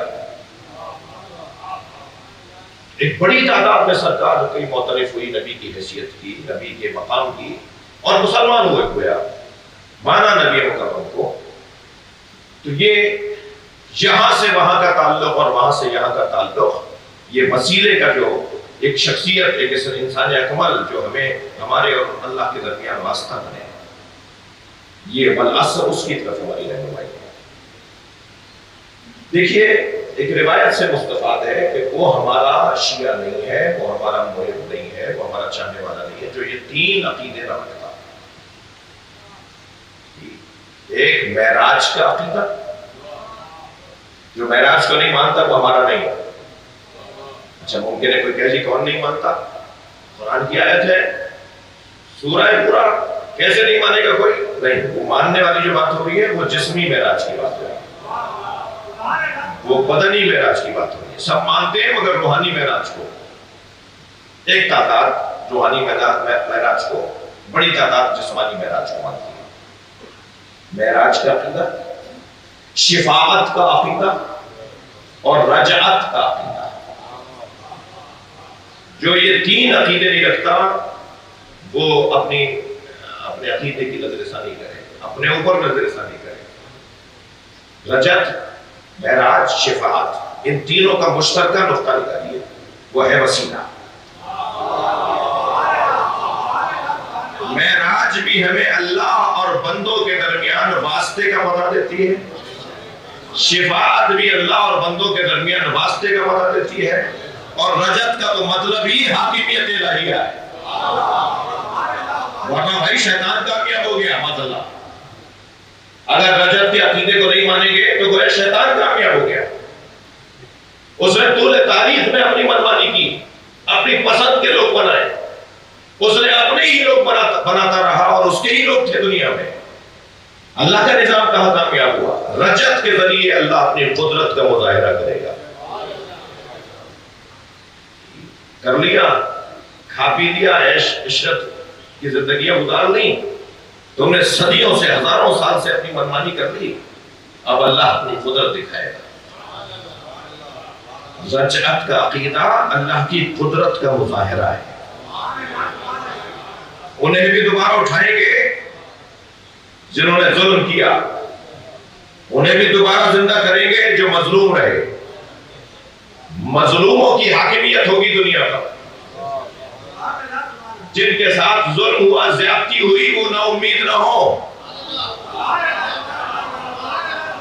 ایک بڑی تعداد میں سرکار کئی معترف ہوئی نبی کی حیثیت کی، نبی کے مقام کی، اور مسلمان ہوئے گویا مانا نبی مکرم کو. تو یہ یہاں سے وہاں کا تعلق اور وہاں سے یہاں کا تعلق، یہ وسیلے کا جو ایک شخصیت، ایک انسان اکمل جو ہمیں ہمارے اور اللہ کے درمیان واسطہ بنے، یہ والعصر اس کی طرف ہماری رہنمائی ہے۔ دیکھیے ایک روایت سے مستفاد ہے کہ وہ ہمارا شیعہ نہیں ہے، وہ ہمارا مرید نہیں ہے، وہ ہمارا چاہنے والا نہیں ہے جو یہ تین عقیدے نہ رکھتا۔ ایک معراج کا عقیدہ، جو معراج کو نہیں مانتا وہ ہمارا نہیں ہے۔ اچھا ممکن ہے کوئی کہے جی کون نہیں مانتا؟ قرآن کی آیت ہے، سورہ پورا، کیسے نہیں مانے گا کوئی؟ نہیں، وہ ماننے والی جو بات ہو رہی ہے وہ جسمی معراج کی بات ہو رہی ہے، وہ بدنی معراج کی بات ہو رہی ہے۔ سب مانتے ہیں مگر روحانی معراج کو ایک تعداد روحانی معراج کو، بڑی تعداد جسمانی معراج کو مانتی ہے۔ معراج کا عقیدہ، شفاعت کا عقیدہ اور رجعت کا عقیدہ، جو یہ تین عقیدے نہیں رکھتا وہ اپنے عقیدے کی نظر ثانی کرے، اپنے اوپر نظر ثانی کرے۔ رجعت، معراج، شفاعت، ان تینوں کا مشترکہ نقطہ نکالیے، وہ ہے وسیلہ۔ معراج بھی ہمیں اللہ اور بندوں کے درمیان واسطے کا پتہ دیتی ہے، شفاعت بھی اللہ اور بندوں کے درمیان واسطے کا پتہ دیتی ہے، اور رجعت کا تو مطلب ہی حاکمیت الہیہ ہے، ورنہ بھائی شیطان کامیاب ہو گیا ماشاءاللہ۔ اگر رجعت کے عقیدے کو نہیں مانیں گے تو گویا شیطان کامیاب ہو گیا، اس نے طول تاریخ میں اپنی منمانی کی، اپنی پسند کے لوگ بنائے، اس نے اپنے ہی لوگ بناتا رہا اور اس کے ہی لوگ تھے دنیا میں۔ اللہ کا نظام کہاں کامیاب ہوا؟ رجعت کے ذریعے اللہ اپنی قدرت کا مظاہرہ کرے گا۔ کر لیا، کھا پی لیا، عیش عشرت کی زندگیاں گزار لی، تم نے صدیوں سے ہزاروں سال سے اپنی منمانی کر لی، اب اللہ اپنی قدرت دکھائے گا۔ رجعت کا عقیدہ اللہ کی قدرت کا مظاہرہ ہے، انہیں بھی دوبارہ اٹھائیں گے جنہوں نے ظلم کیا، انہیں بھی دوبارہ زندہ کریں گے جو مظلوم رہے، مظلوموں کی حاکمیت ہوگی دنیا پر، جن کے ساتھ ظلم ہوا، زیادتی ہوئی، وہ نا امید نہ ہو،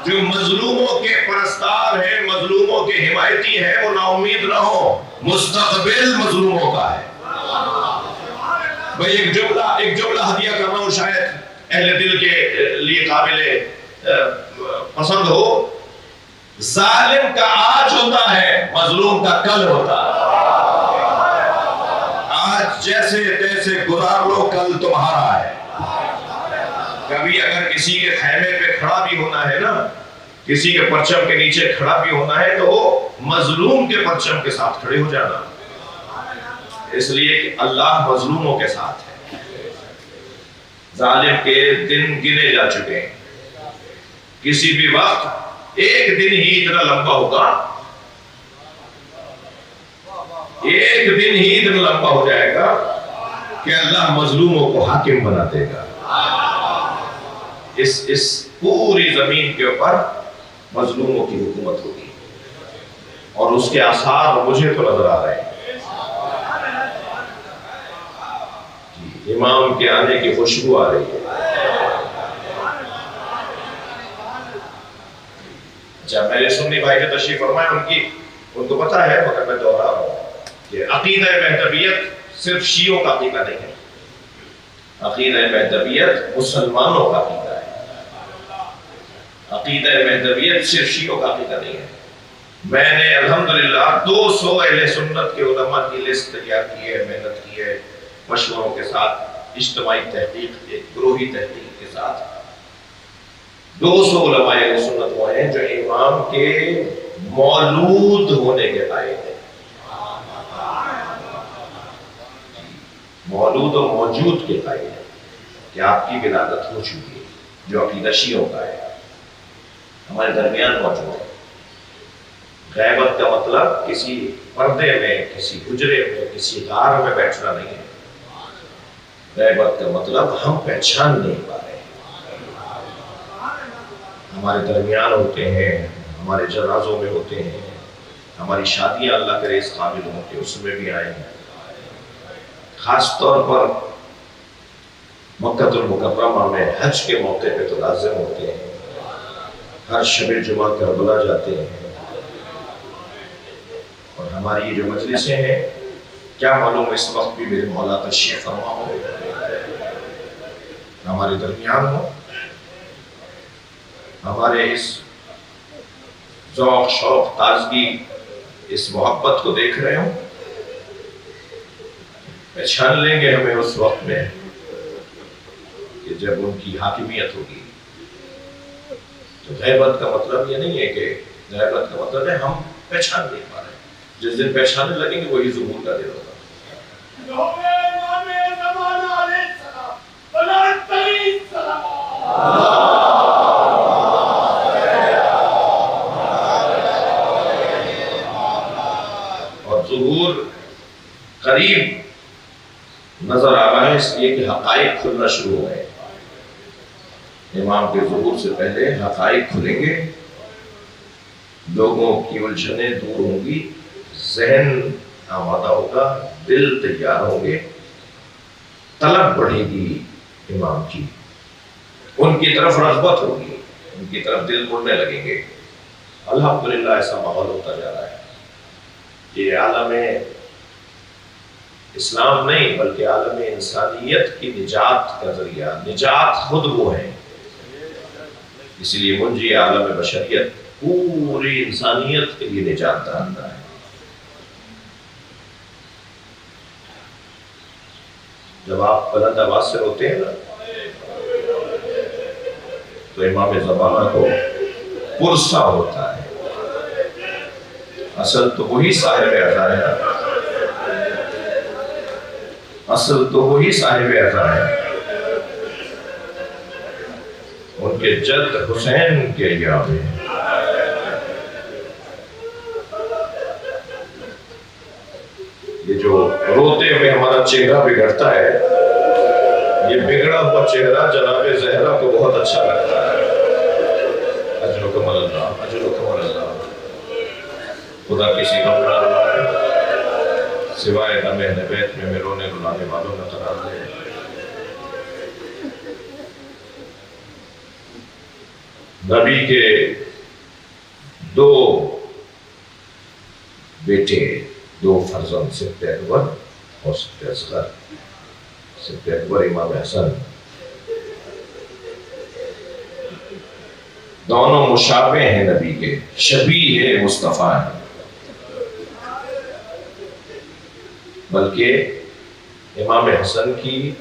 جو مظلوموں کے پرستار ہیں، مظلوموں کے حمایتی ہیں، وہ نا امید نہ ہو، مستقبل مظلوموں کا ہے۔ بھئی ایک جملہ ہدیہ کر رہا ہوں، شاید اہل دل کے لیے قابل پسند ہو۔ ظالم کا آج ہوتا ہے، مظلوم کا کل ہوتا ہے۔ آج جیسے تیسے گزار لو، کل تمہارا ہے۔ کبھی اگر کسی کے خیمے پہ کھڑا بھی ہونا ہے نا، کسی کے پرچم کے نیچے کھڑا بھی ہونا ہے تو وہ مظلوم کے پرچم کے ساتھ کھڑے ہو جانا، اس لیے کہ اللہ مظلوموں کے ساتھ ہے۔ ظالم کے دن گنے جا چکے ہیں، کسی بھی وقت ایک دن ہی اتنا لمبا ہوگا، ایک دن ہی اتنا لمبا ہو جائے گا کہ اللہ مظلوموں کو حاکم بنا دے گا۔ اس پوری زمین کے اوپر مظلوموں کی حکومت ہوگی، اور اس کے آثار مجھے تو نظر آ رہے ہیں۔ امام کے آنے کی خوشبو آ رہی ہے۔ جب میرے سنی بھائی جو تشریف فرمائے ان کو پتا ہے، مگر میں دوہرا رہا ہوں کہ عقیدہ مہدویت صرف شیعوں کا عقیدہ نہیں ہے، عقیدہ مہدویت مسلمانوں کا عقیدہ ہے، عقیدہ مہدویت صرف شیعوں کا عقیدہ نہیں ہے۔ میں نے الحمدللہ 200 اہل سنت کے علماء کی لسٹ تیار کی ہے، محنت کی ہے، مشوروں کے ساتھ، اجتماعی تحقیق کے، گروہی تحقیق کے ساتھ 200 علماء اہل سنت وہ ہیں جو امام کے مولود ہونے کے قائل ہیں، مولود و موجود کے قائل ہیں کہ آپ کی ولادت ہو چکی ہے، جو عقیدہ شیعوں کا ہے، ہمارے درمیان موجود ہے۔ غیبت کا مطلب کسی پردے میں، کسی حجرے میں، کسی غار میں بیٹھنا نہیں ہے، غیبت کا مطلب ہم پہچان نہیں پا رہے، ہمارے درمیان ہوتے ہیں، ہمارے جنازوں میں ہوتے ہیں، ہماری شادیاں اللہ کرے اس قابل ہوں کہ اس میں بھی آئیں. خاص طور پر مکہ المکرمہ میں حج کے موقع پہ تو لازم ہوتے ہیں. ہر شب جمعہ کربلا جاتے ہیں. اور ہماری یہ جو مجلسیں ہیں، کیا معلوم اس وقت بھی میرے مولا تشریف فرما ہو، ہمارے درمیان ہو. ہمارے اس ذوق شوق تازگی، اس محبت کو دیکھ رہے ہوں. پہچان لیں گے ہمیں اس وقت میں کہ جب ان کی حاکمیت ہوگی. تو غیبت کا مطلب یہ نہیں ہے کہ غیبت کا مطلب ہے ہم پہچان نہیں پا رہے. جس دن پہچانے لگیں گے وہی ظہور کا دن ہوگا. اور ظہور قریب نظر آ رہا ہے اس لیے کہ حقائق کھلنا شروع ہو گئے. امام کے ظہور سے پہلے حقائق کھلیں گے، لوگوں کی الجھنیں دور ہوں گی، ذہن آمادہ ہوگا، دل تیار ہوں گے، طلب بڑھے گی امام کی، ان کی طرف رغبت ہوگی، ان کی طرف دل مڑنے لگیں گے. الحمدللہ ایسا ماحول ہوتا جا رہا ہے. یہ عالم اسلام نہیں بلکہ عالم انسانیت کی نجات کا ذریعہ، نجات خود وہ ہے. اسی لیے منجی عالم بشریت پوری انسانیت کے لیے نجات دہندہ ہے. جب آپ بلند آواز سے روتے ہیں نا تو امام زمانہ کو پرسہ ہوتا ہے. اصل تو وہی صاحب عزا ہے، اصل تو وہی صاحب عزا ہے. ان کے جد حسین کے یاد ہے. یہ جو روتے ہوئے ہمارا چہرہ بگڑتا ہے، یہ بگڑا ہوا چہرہ جناب زہرا کو بہت اچھا لگتا ہے. اجرکم اللہ، اجرکم اللہ. خدا کسی کا بڑا رہا ہے سوائے ہم اہل بیت میں رونے رلانے والوں میں قرار دے. نبی کے دو بیٹے، دو فرزند، سبط اکبر اور سبط اصغر. سبط اکبر امام حسن، دونوں مشابہ ہیں نبی کے، شبیہ مصطفیٰ ہیں. بلکہ امام حسن کی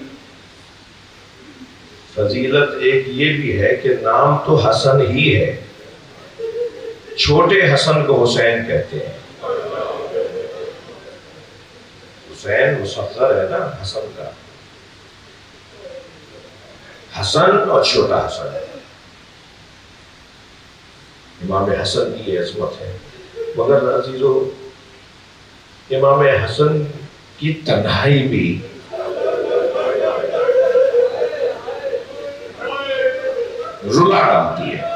فضیلت ایک یہ بھی ہے کہ نام تو حسن ہی ہے. چھوٹے حسن کو حسین کہتے ہیں. حسین مصغر ہے نا حسن کا، حسن اور چھوٹا حسن ہے. امام حسن کی یہ عظمت ہے. مگر عزیزو، امام حسن کی تنہائی بھی رلا ڈالتی ہے.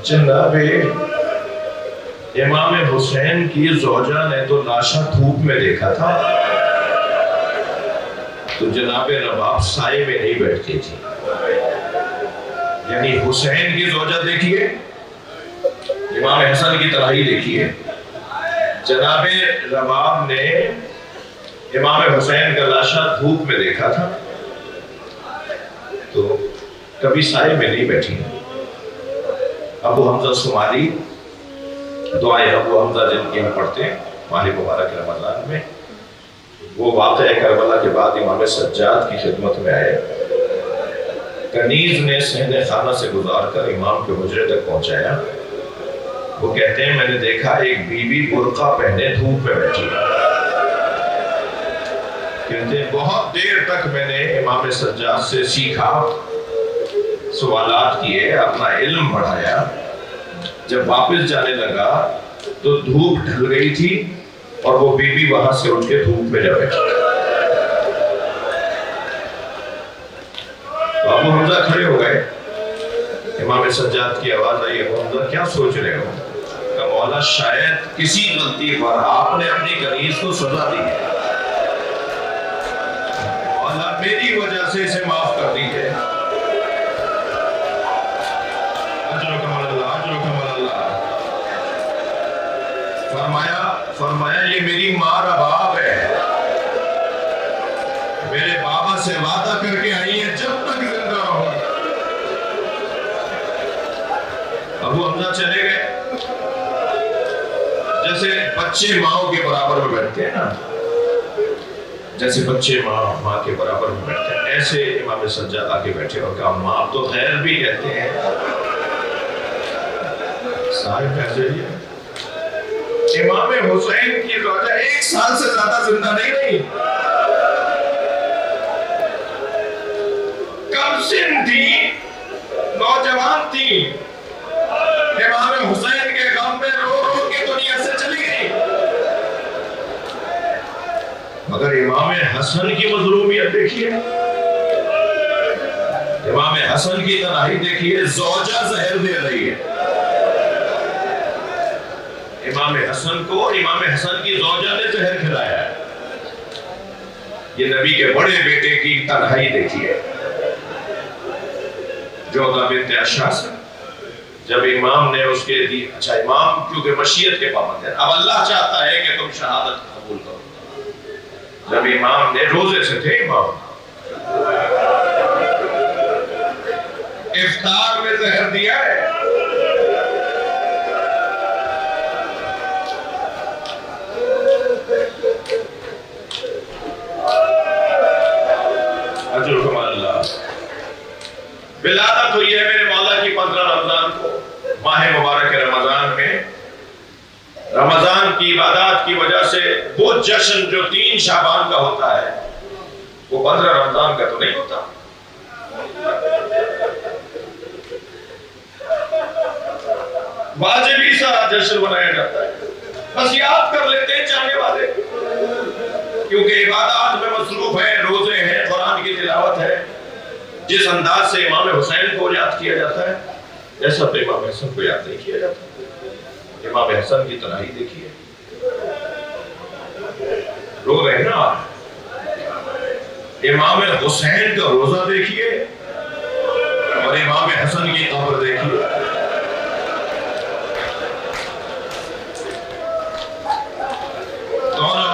جناب امام حسین کی زوجہ نے تو لاشا دھوپ میں دیکھا تھا، تو جناب رباب سائے میں نہیں بیٹھتی تھی. یعنی حسین کی زوجہ دیکھیے، امام حسن کی تنہائی دیکھیے. جناب رباب نے امام حسین کا لاشا دھوپ میں دیکھا تھا تو کبھی سائے میں نہیں بیٹھی. ابو حمزہ سمالی، دعائے ابو حمزہ جن کی ہم پڑھتے ہیں ماہ مبارک رمضان میں، وہ واقعہ کربلا کے بعد امام سجاد کی خدمت میں آئے. کنیز نے صحن خانہ سے گزار کر امام کے حجرے تک پہنچایا. وہ کہتے ہیں میں نے دیکھا ایک بی بی برقع پہنے دھوپ میں بیٹھی. کہتے ہیں بہت دیر تک میں نے امام سجاد سے سیکھا، سوالات کیے، اپنا علم بڑھایا. جب واپس جانے لگا تو دھوپ ڈھل گئی تھی اور وہ بی بی وہاں سے اٹھ کے دھوپ میں جا بیٹھی. ابو حمزہ حمزہ کھڑے ہو گئے، امام سجاد کی آواز آئی، حمزہ کیا سوچ رہے ہو؟ کہ مولا شاید کسی غلطی پر آپ نے اپنی کنیز کو سزا دی ہے، مولا میری وجہ سے اسے معاف کر دیجئے۔ فرمایا یہ میری ماں رباب ہے، میرے بابا سے وعدہ کر کے آئی ہے جب تک زندہ رہو۔ ابو حمزہ چلے گئے، جیسے بچے ماں کے برابر میں بیٹھتے ہیں نا، جیسے بچے ماں کے برابر میں بیٹھتے ہیں، ایسے امام سجاد آگے بیٹھے اور کہا ماں اب تو خیر بھی کہتے ہیں، صاحب کیسے لیا؟ امام حسین کی زوجہ 1 سال سے زیادہ زندہ نہیں رہی، کم سن تھی، نوجوان تھی، امام حسین کے غم میں رو رو کے دنیا سے چلی گئی۔ مگر امام حسن کی مظلومیت دیکھیے، امام حسن کی تنہائی دیکھیے، زوجہ زہر دے رہی ہے امام حسن کو، امام حسن کی زوجہ نے زہر کھلایا ہے۔ یہ نبی کے بڑے بیٹے کی تنہائی دیکھیے، جوہدہ بنت اشعث، جب امام نے اس کے دی، اچھا امام کیونکہ مشیت کے پابند ہے، اب اللہ چاہتا ہے کہ تم شہادت قبول کرو۔ جب امام نے، روزے سے تھے امام، افطار میں زہر دیا ہے، ولادت ہوئی ہے میرے مولا کی 15 رمضان کو، ماہ مبارک رمضان میں، رمضان کی عبادات کی وجہ سے وہ جشن جو 3 شعبان کا ہوتا ہے وہ 15 رمضان کا تو نہیں ہوتا۔ واجبی سا جشن منایا جاتا ہے، بس یاد کر لیتے ہیں چاہنے والے، کیونکہ عبادات میں مصروف ہیں، روزے ہیں، قرآن کی تلاوت ہے۔ جس انداز سے امام حسین کو یاد کیا جاتا ہے ایسا تو امام حسن کو یاد نہیں کیا جاتا۔ امام حسن کی تنہائی دیکھیے، رو رہے نا۔ امام حسین کا روزہ دیکھیے اور امام حسن کی قبر دیکھیے، دونوں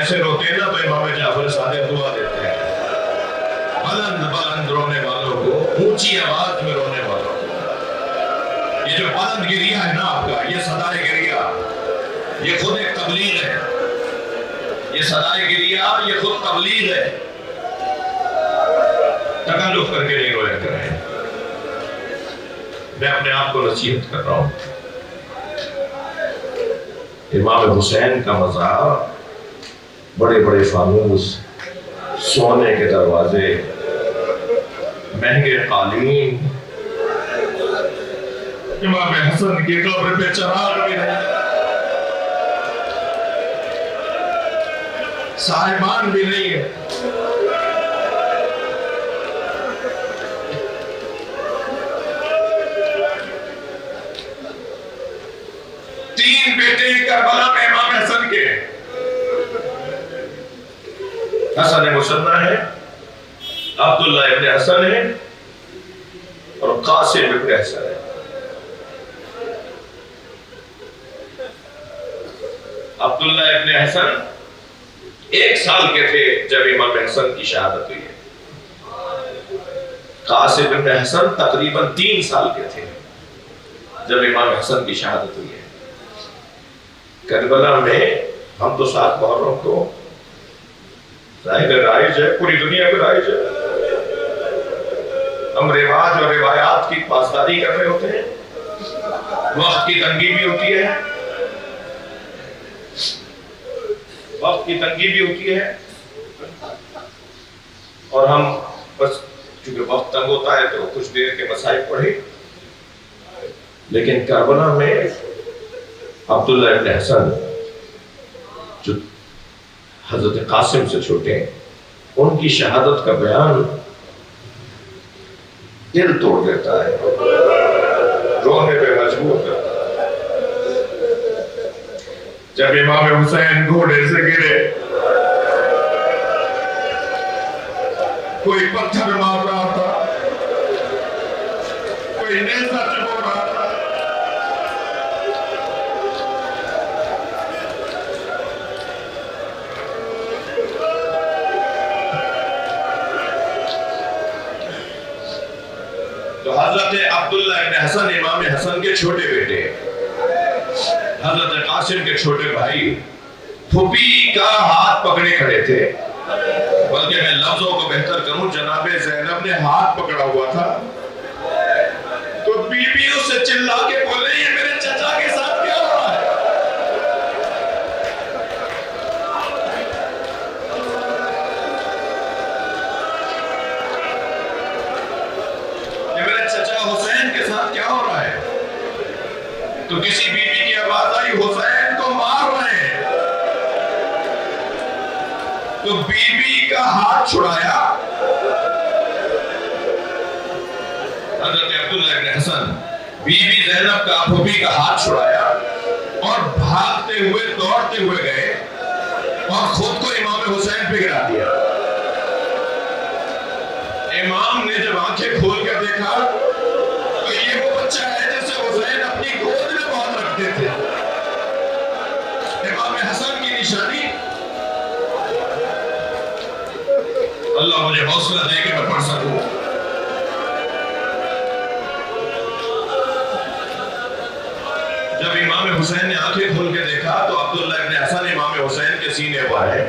ایسے روتے ہیں نا تو امام جعفر صادق دعا دیتے ہیں، بلند بلند رونے والوں کو، اونچی آواز میں رونے والوں کو۔ یہ جو بلند گریہ ہے نا آپ کا، یہ صدائے گریہ، یہ خود ایک تبلیغ ہے، یہ صدائے گریہ یہ خود تبلیغ ہے۔ تکلف کر کے نہیں رویا کریں، میں اپنے آپ کو نصیحت کر رہا ہوں۔ امام حسین کا مزار، بڑے بڑے فانوس، سونے کے دروازے، مہنگے قالین، امام حسن کی قبر پہ چراغ بھی نہیں، صاحبان بھی نہیں ہے۔ تین بیٹے کربلا میں امام حسن کے، حسن مصنع ہے، عبداللہ ابن حسن ہے اور قاسم ابن حسن ہے۔ عبداللہ ابن حسن 1 سال کے تھے جب امام حسن کی شہادت ہوئی ہے، قاسم ابن حسن تقریباً 3 سال کے تھے جب امام حسن کی شہادت ہوئی ہے۔ کربلا میں ہم تو 7 محرم کو ظاہر رائج ہے، پوری دنیا میں رائج ہے، ہم رواج اور روایات کی پاسداری کر رہے ہوتے ہیں، وقت کی تنگی بھی ہوتی ہے، وقت کی تنگی بھی ہوتی ہے، اور ہم بس چونکہ وقت تنگ ہوتا ہے تو کچھ دیر کے مسائل پڑھے۔ لیکن کربلا میں عبداللہ ابن حسن جو حضرت قاسم سے چھوٹے ہیں. ان کی شہادت کا بیان دل توڑ دیتا ہے، رونے پہ مجبور کرتا ہے. جب امام حسین گھوڑے سے گرے، کوئی پتھر مار رہا تھا، کوئی نیزہ چبو رہا تھا. تو حضرت عبداللہ ابن حسن امام حسن کے چھوٹے بیٹے، حضرت قاسم کے چھوٹے بھائی، پھوپھی کا ہاتھ پکڑے کھڑے تھے. بلکہ میں لفظوں کو بہتر کروں، جناب زینب نے ہاتھ پکڑا ہوا تھا. تو بی بی اس سے چلا کے بولے، یہ میرے چچا کے ساتھ کیا ہو رہا ہے؟ یہ میرے چچا حسین کے ساتھ کیا ہو رہا ہے؟ تو کسی بی بی کی آواز آئی، حسین کو مار رہے ہیں. تو بی بی کا ہاتھ چھڑایا. حضرت عبداللہ ابن حسن بی بی زینب کا پھوپھی کا ہاتھ چھڑایا اور بھاگتے ہوئے دوڑتے ہوئے گئے اور خود کو امام حسین پہ گرا دیا. امام نے جب آنکھیں کھول کر دیکھا تو یہ وہ بچہ ہے جسے حسین اپنی گود میں بہت رکھتے تھے. امام حسن کی نشانی. اللہ مجھے حوصلہ دے کہ میں پڑھ سکوں. جب امام حسین نے آنکھیں کھول کے دیکھا تو عبداللہ ابن حسن امام حسین کے سینے پر ہے.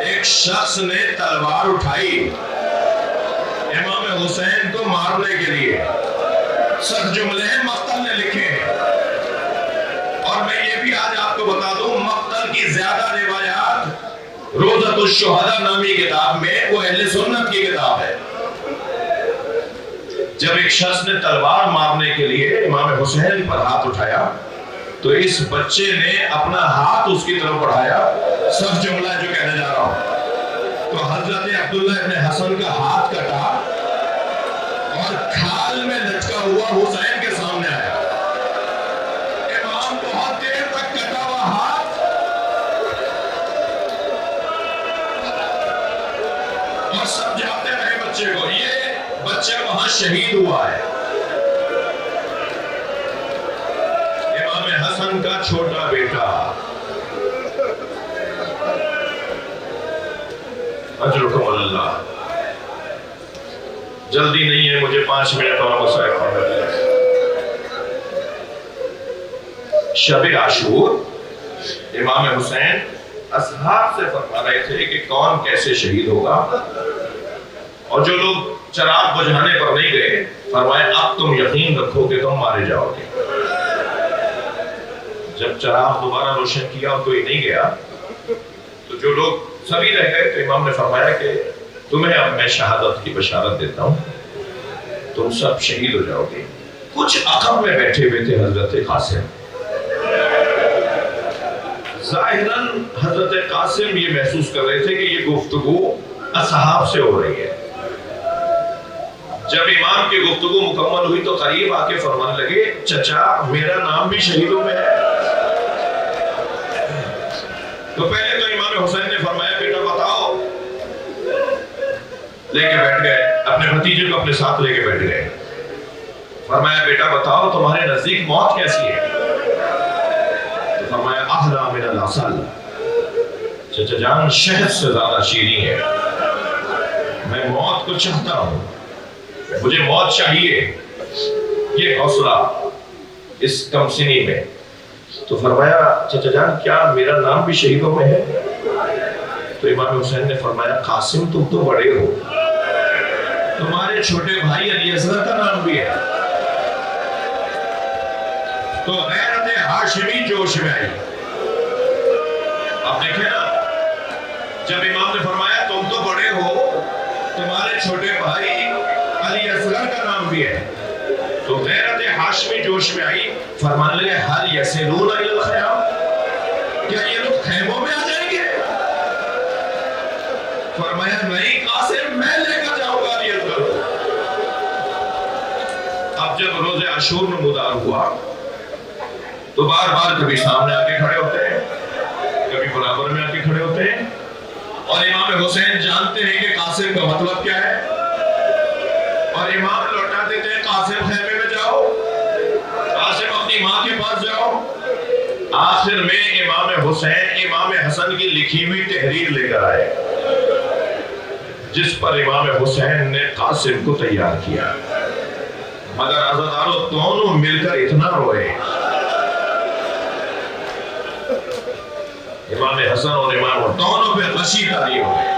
ایک شخص نے تلوار اٹھائی امام حسین کو مارنے کے لیے. سخت جملے مقتل نے لکھے ہیں. اور میں یہ بھی آج آپ کو بتا دوں، مقتل کی زیادہ روایات روضۃ الشہداء نامی کتاب میں، وہ اہل سنت کی کتاب ہے. جب ایک شخص نے تلوار مارنے کے لیے امام حسین پر ہاتھ اٹھایا تو اس بچے نے اپنا ہاتھ اس کی طرف بڑھایا. سخت جملہ جو کہنے جا رہا ہوں. تو حضرت عبداللہ ابن حسن کا ہاتھ کٹا اور کھال میں لٹکا ہوا حسین کے سامنے آیا. امام بہت دیر تک کٹا ہوا ہاتھ اور سمجھاتے رہے بچے کو، یہ بچہ وہاں شہید ہوا ہے. امام حسن کا چھوٹا بیٹا اجرکم اللہ. جلدی نہیں ہے، مجھے 5 منٹ اور مسائل پڑھنا ہے. شب عاشور امام حسین اصحاب سے فرما رہے تھے کہ کون کیسے شہید ہوگا. اور جو لوگ چراغ بجھانے پر نہیں گئے، فرمایا اب تم یقین رکھو کہ تم مارے جاؤ گے. جب چراغ دوبارہ روشن کیا اور کوئی نہیں گیا تو جو لوگ سبھی رہ گئے تو امام نے فرمایا کہ تمہیں اب میں شہادت کی بشارت دیتا ہوں، تم سب شہید ہو جاؤ گے. کچھ عقب میں بیٹھے ہوئے تھے حضرت قاسم. ظاہراً حضرت قاسم یہ محسوس کر رہے تھے کہ یہ گفتگو اصحاب سے ہو رہی ہے. جب امام کی گفتگو مکمل ہوئی تو قریب آ کے فرمانے لگے، چچا میرا نام بھی شہیدوں میں ہے. تو پہلے تو امام حسین نے فرمایا بیٹا بتاؤ. لے کے بیٹھ گئے، اپنے بھتیجے کو اپنے ساتھ لے کے بیٹھ گئے. فرمایا بیٹا بتاؤ تمہارے نزدیک موت کیسی ہے؟ تو فرمایا احلا من العسل، چچا جان شہد سے زیادہ شیریں ہے. میں موت کو چاہتا ہوں، مجھے موت چاہیے. یہ حوصلہ اس کم سنی میں. تو فرمایا چچا جان کیا میرا نام بھی شہیدوں میں ہے؟ تو امام حسین نے فرمایا قاسم تم تو بڑے ہو، تمہارے چھوٹے بھائی علی اصغر کا نام بھی ہے. تو غیرت ہاشمی جوش میں آئی. آپ دیکھیں نا، جب امام نے فرمایا تم تو بڑے ہو، تمہارے چھوٹے بھائی علی اصغر کا نام بھی ہے، تو غیرت ہاشمی جوش میں آئی. فرمانے لگے حل یسلون الی الخیام، کیا یہ لوگ خیموں میں آ جائیں گے؟ نہیں قاسم میں لے کر جاؤں گا نیت کرو۔ اب جب روز عاشور نمودار ہوا تو بار بار کبھی سامنے آ کے کھڑے ہوتے ہیں، کبھی برابر میں آ کے کھڑے ہوتے ہیں، اور امام حسین جانتے ہیں کہ قاسم کا مطلب کیا ہے، اور امام لوٹا دیتے ہیں قاسم خیمے میں جاؤ، قاسم اپنی ماں کے پاس جاؤ۔ آخر میں امام حسین امام حسن کی لکھی ہوئی تحریر لے کر آئے، جس پر امام حسین نے قاسم کو تیار کیا، مگر عزادارو دونوں مل کر اتنا روئے، امام حسن اور امام دونوں پہ غشی تاری ہوئے،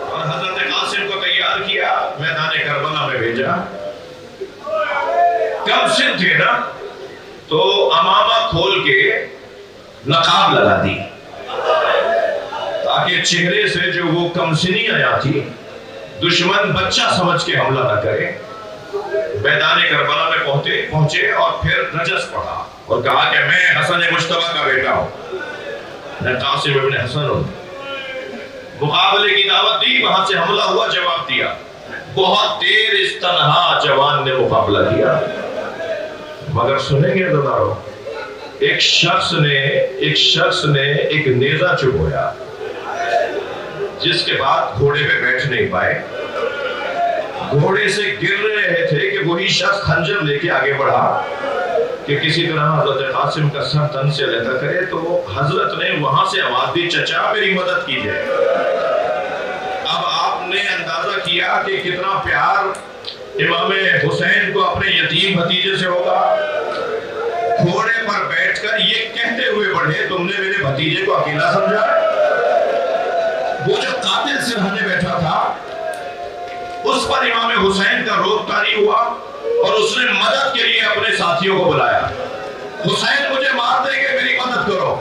اور حضرت قاسم کو تیار کیا، میدان کربلا میں بھیجا۔ کم سن تھے نا تو امامہ کھول کے نقاب لگا دی تاکہ چہرے سے جو وہ کمسنی آیا تھی دشمن بچہ سمجھ کے حملہ نہ کرے۔ میدان کربلا میں پہنچے اور پھر رجس پڑھا اور کہا کہ میں حسن مجتبیٰ کا بیٹا ہوں، میں قاسم ابن حسن ہوں۔ مقابلے کی دعوت دی، وہاں سے حملہ ہوا، جواب دیا۔ بہت دیر اس تنہا جوان نے مقابلہ کیا، مگر سنیں گے دادارو، ایک شخص نے ایک نیزہ چبویا، جس کے بعد گھوڑے پہ بیٹھ نہیں پائے، گھوڑے سے گر رہے تھے کہ وہی شخص خنجر لے کے آگے بڑھا کہ کسی طرح حضرت قاسم کا سر تن سے علیحدہ کرے، تو حضرت نے وہاں سے آواز دی، چچا میری مدد کیجئے۔ اب آپ نے اندازہ کیا کہ کتنا پیار امام حسین کو اپنے یتیم بھتیجے سے ہوگا۔ گھوڑے پر بیٹھ کر یہ کہتے ہوئے بڑھے، تم نے میرے بھتیجے کو اکیلا سمجھا؟ وہ جو قاتل سرہانے بیٹھا تھا اس پر امام حسین کا روب طاری ہوا اور اس نے مدد کے لیے اپنے ساتھیوں کو بلایا، حسین مجھے مار دیں گے، میری مدد کرو۔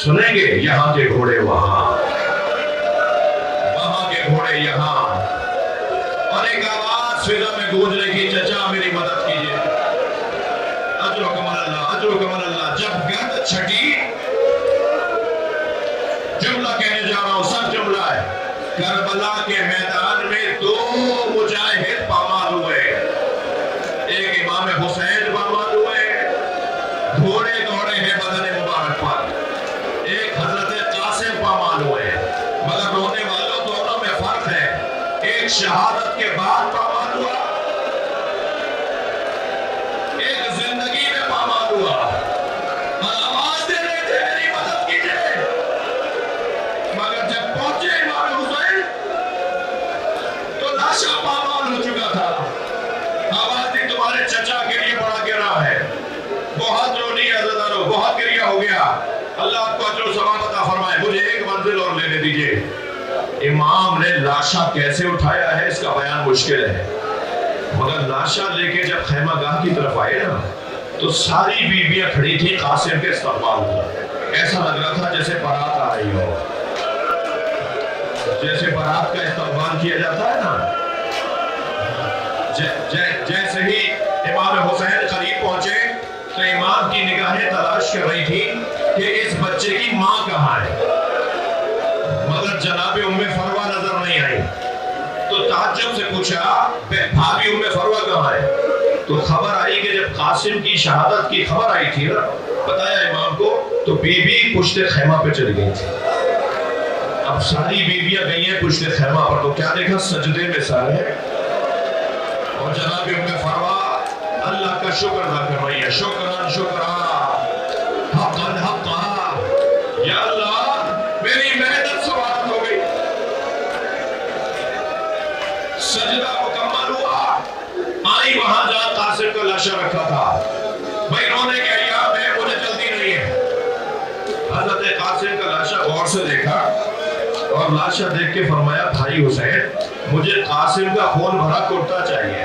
سنیں گے یہاں کے گھوڑے وہاں، وہاں کے گھوڑے یہاں، اور ایک آواز فضا میں گونج رہی، چچا میری مدد کیجئے، اجرکم اللہ، اجرکم اللہ۔ جب گرد چھٹی، جملہ کہنے جا رہا ہوں، سب جملہ ہے، کربلا کے میدان میں دو مجاہد پامال ہوئے، ایک امام حسین پامال ہوئے، گھوڑے دوڑے ہیں بدن مبارک پر، ایک حضرت قاسم پامال ہوئے، مگر رونے والوں دونوں میں فرق ہے، ایک شہادت کے بعد پامال ہوا، ایک زندگی میں پامال ہوا، اور آواز دے رہے تھے میری مدد کیجئے، مگر جب پہنچے امام حسین تو لاشا پامال ہو چکا تھا۔ آواز دی، تمہارے چچا کے لیے بڑا گرا ہے، بہت رونی عزادارو، بہت گریہ ہو گیا، اللہ آپ کو اجر و ثواب عطا فرمائے، مجھے ایک منزل اور لینے دیجئے۔ امام نے لاشا کیسے اٹھایا ہے اس کا بیان مشکل ہے، مگر لاشا لے کے جب خیمہ گاہ کی طرف آئے نا تو ساری بیویاں کھڑی تھی قاسم کے استقبال میں، ایسا لگ رہا تھا جیسے بارات آ رہی ہو، جیسے بارات کا استقبال کیا جاتا ہے نا، جیسے ہی امام حسین قریب پہنچے تو امام کی نگاہیں تلاش کر رہی تھی کہ اس بچے کی ماں کہاں ہے، مگر جناب ام فروہ نظر نہیں آئی، تو تعجب سے پوچھا بھابی ام فروہ کہاں ہے، تو خبر آئی کہ جب قاسم کی شہادت کی خبر آئی تھی نا، بتایا امام کو، تو بی بی پشت خیمہ پہ چلی گئی تھی۔ اب ساری بیویاں گئی ہیں پشت خیمہ پر، تو کیا دیکھا، سجدے میں سر ہے، اور جناب ام فروہ اللہ کا شکر ادا کر رہی ہے، شکران شکران، حقاً حقا، یا اللہ میری محنت سوارت ہو گئی۔ سجدہ مکمل ہوا، آئی وہاں جہاں قاسم کا لاشا رکھا تھا، بھائی انہوں نے کہا مجھے جلدی نہیں ہے۔ حضرت قاسم کا لاشا غور سے دیکھا اور لاشا دیکھ کے فرمایا، بھائی حسین مجھے قاسم کا خون بھرا کرتا چاہیے۔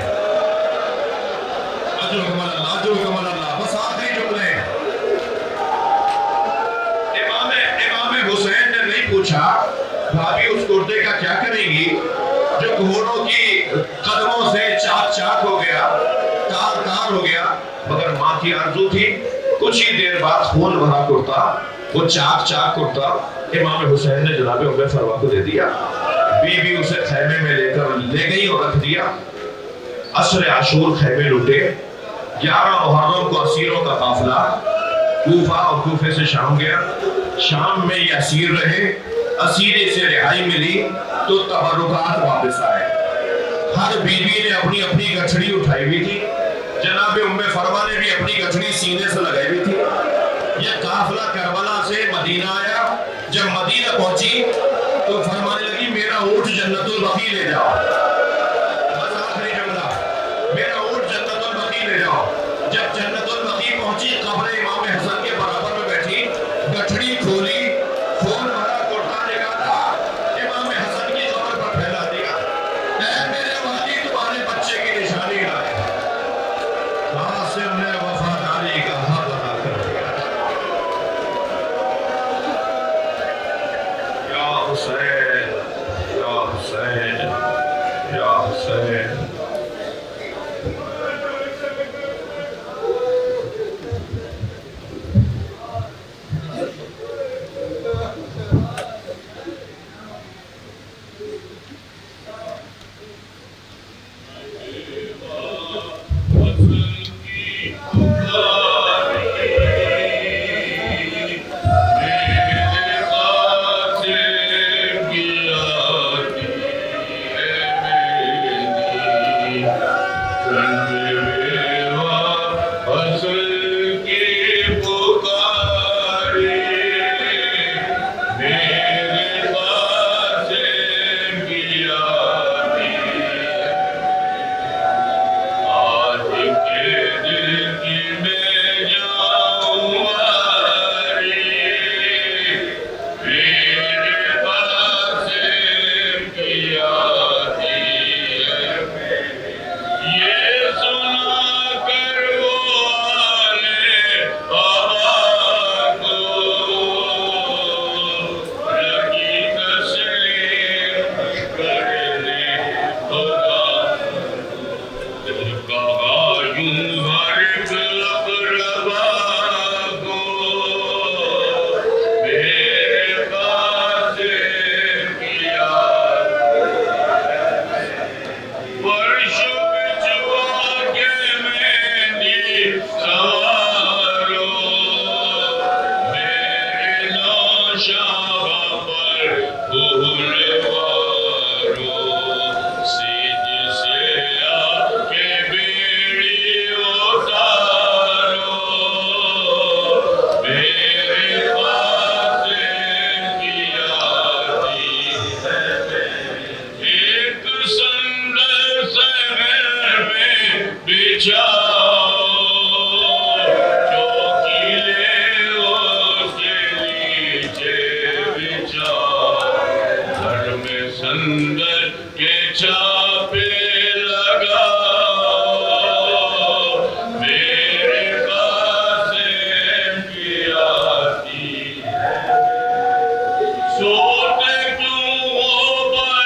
اجرکم اللہ، اجرکم اللہ، بس آخری جملے۔ امام حسین نے نہیں پوچھا بھابی اس کرتے کا کیا کریں گی جو گھوڑوں کی قدموں سے چاک چاک ہو گیا، تار تار ہو گیا، مگر ماں کی آرزو تھی کچھ ہی دیر بعد خون بھرا کرتا وہ چاک چاک کرتا امام حسین نے جناب ام فروا کو دے دیا، بی بی اسے خیمے میں لے کر لے گئی اور رکھ دیا۔ عصر عاشور خیمے لٹے، 11 محرم کو اسیروں کا قافلہ کوفہ اور کوفے سے شام گیا، شام میں یہ اسیر رہے، اسیرے سے رہائی ملی تو تبرکات واپس آئے۔ ہر بیوی نے اپنی اپنی گٹھڑی اٹھائی ہوئی تھی، جناب ام فروا نے بھی اپنی گٹھڑی سینے سے لگائی ہوئی تھی۔ یہ قافلہ کربلا سے مدینہ آیا، جب مدینہ پہنچی تو فرمانے لگی میرا اونٹ جنت البقیع لے جاؤ، بس آخری جملہ، میرا اونٹ جنت البقیع لے جاؤ۔ جب جنت البقیع پہنچی، قبر امام حسن کے برابر میں بیٹھی، گٹھڑی کھولی، خون بھرا کرتا نکالا، امام حسن کی قبر پر پھیلا دیا۔ اے میرے والی تمہارے بچے کی نشانی لائے، قاسم نے وفاداری کا حق ادا کر دیا۔ یا حسین یا حسین یا حسین۔ سندر کے چار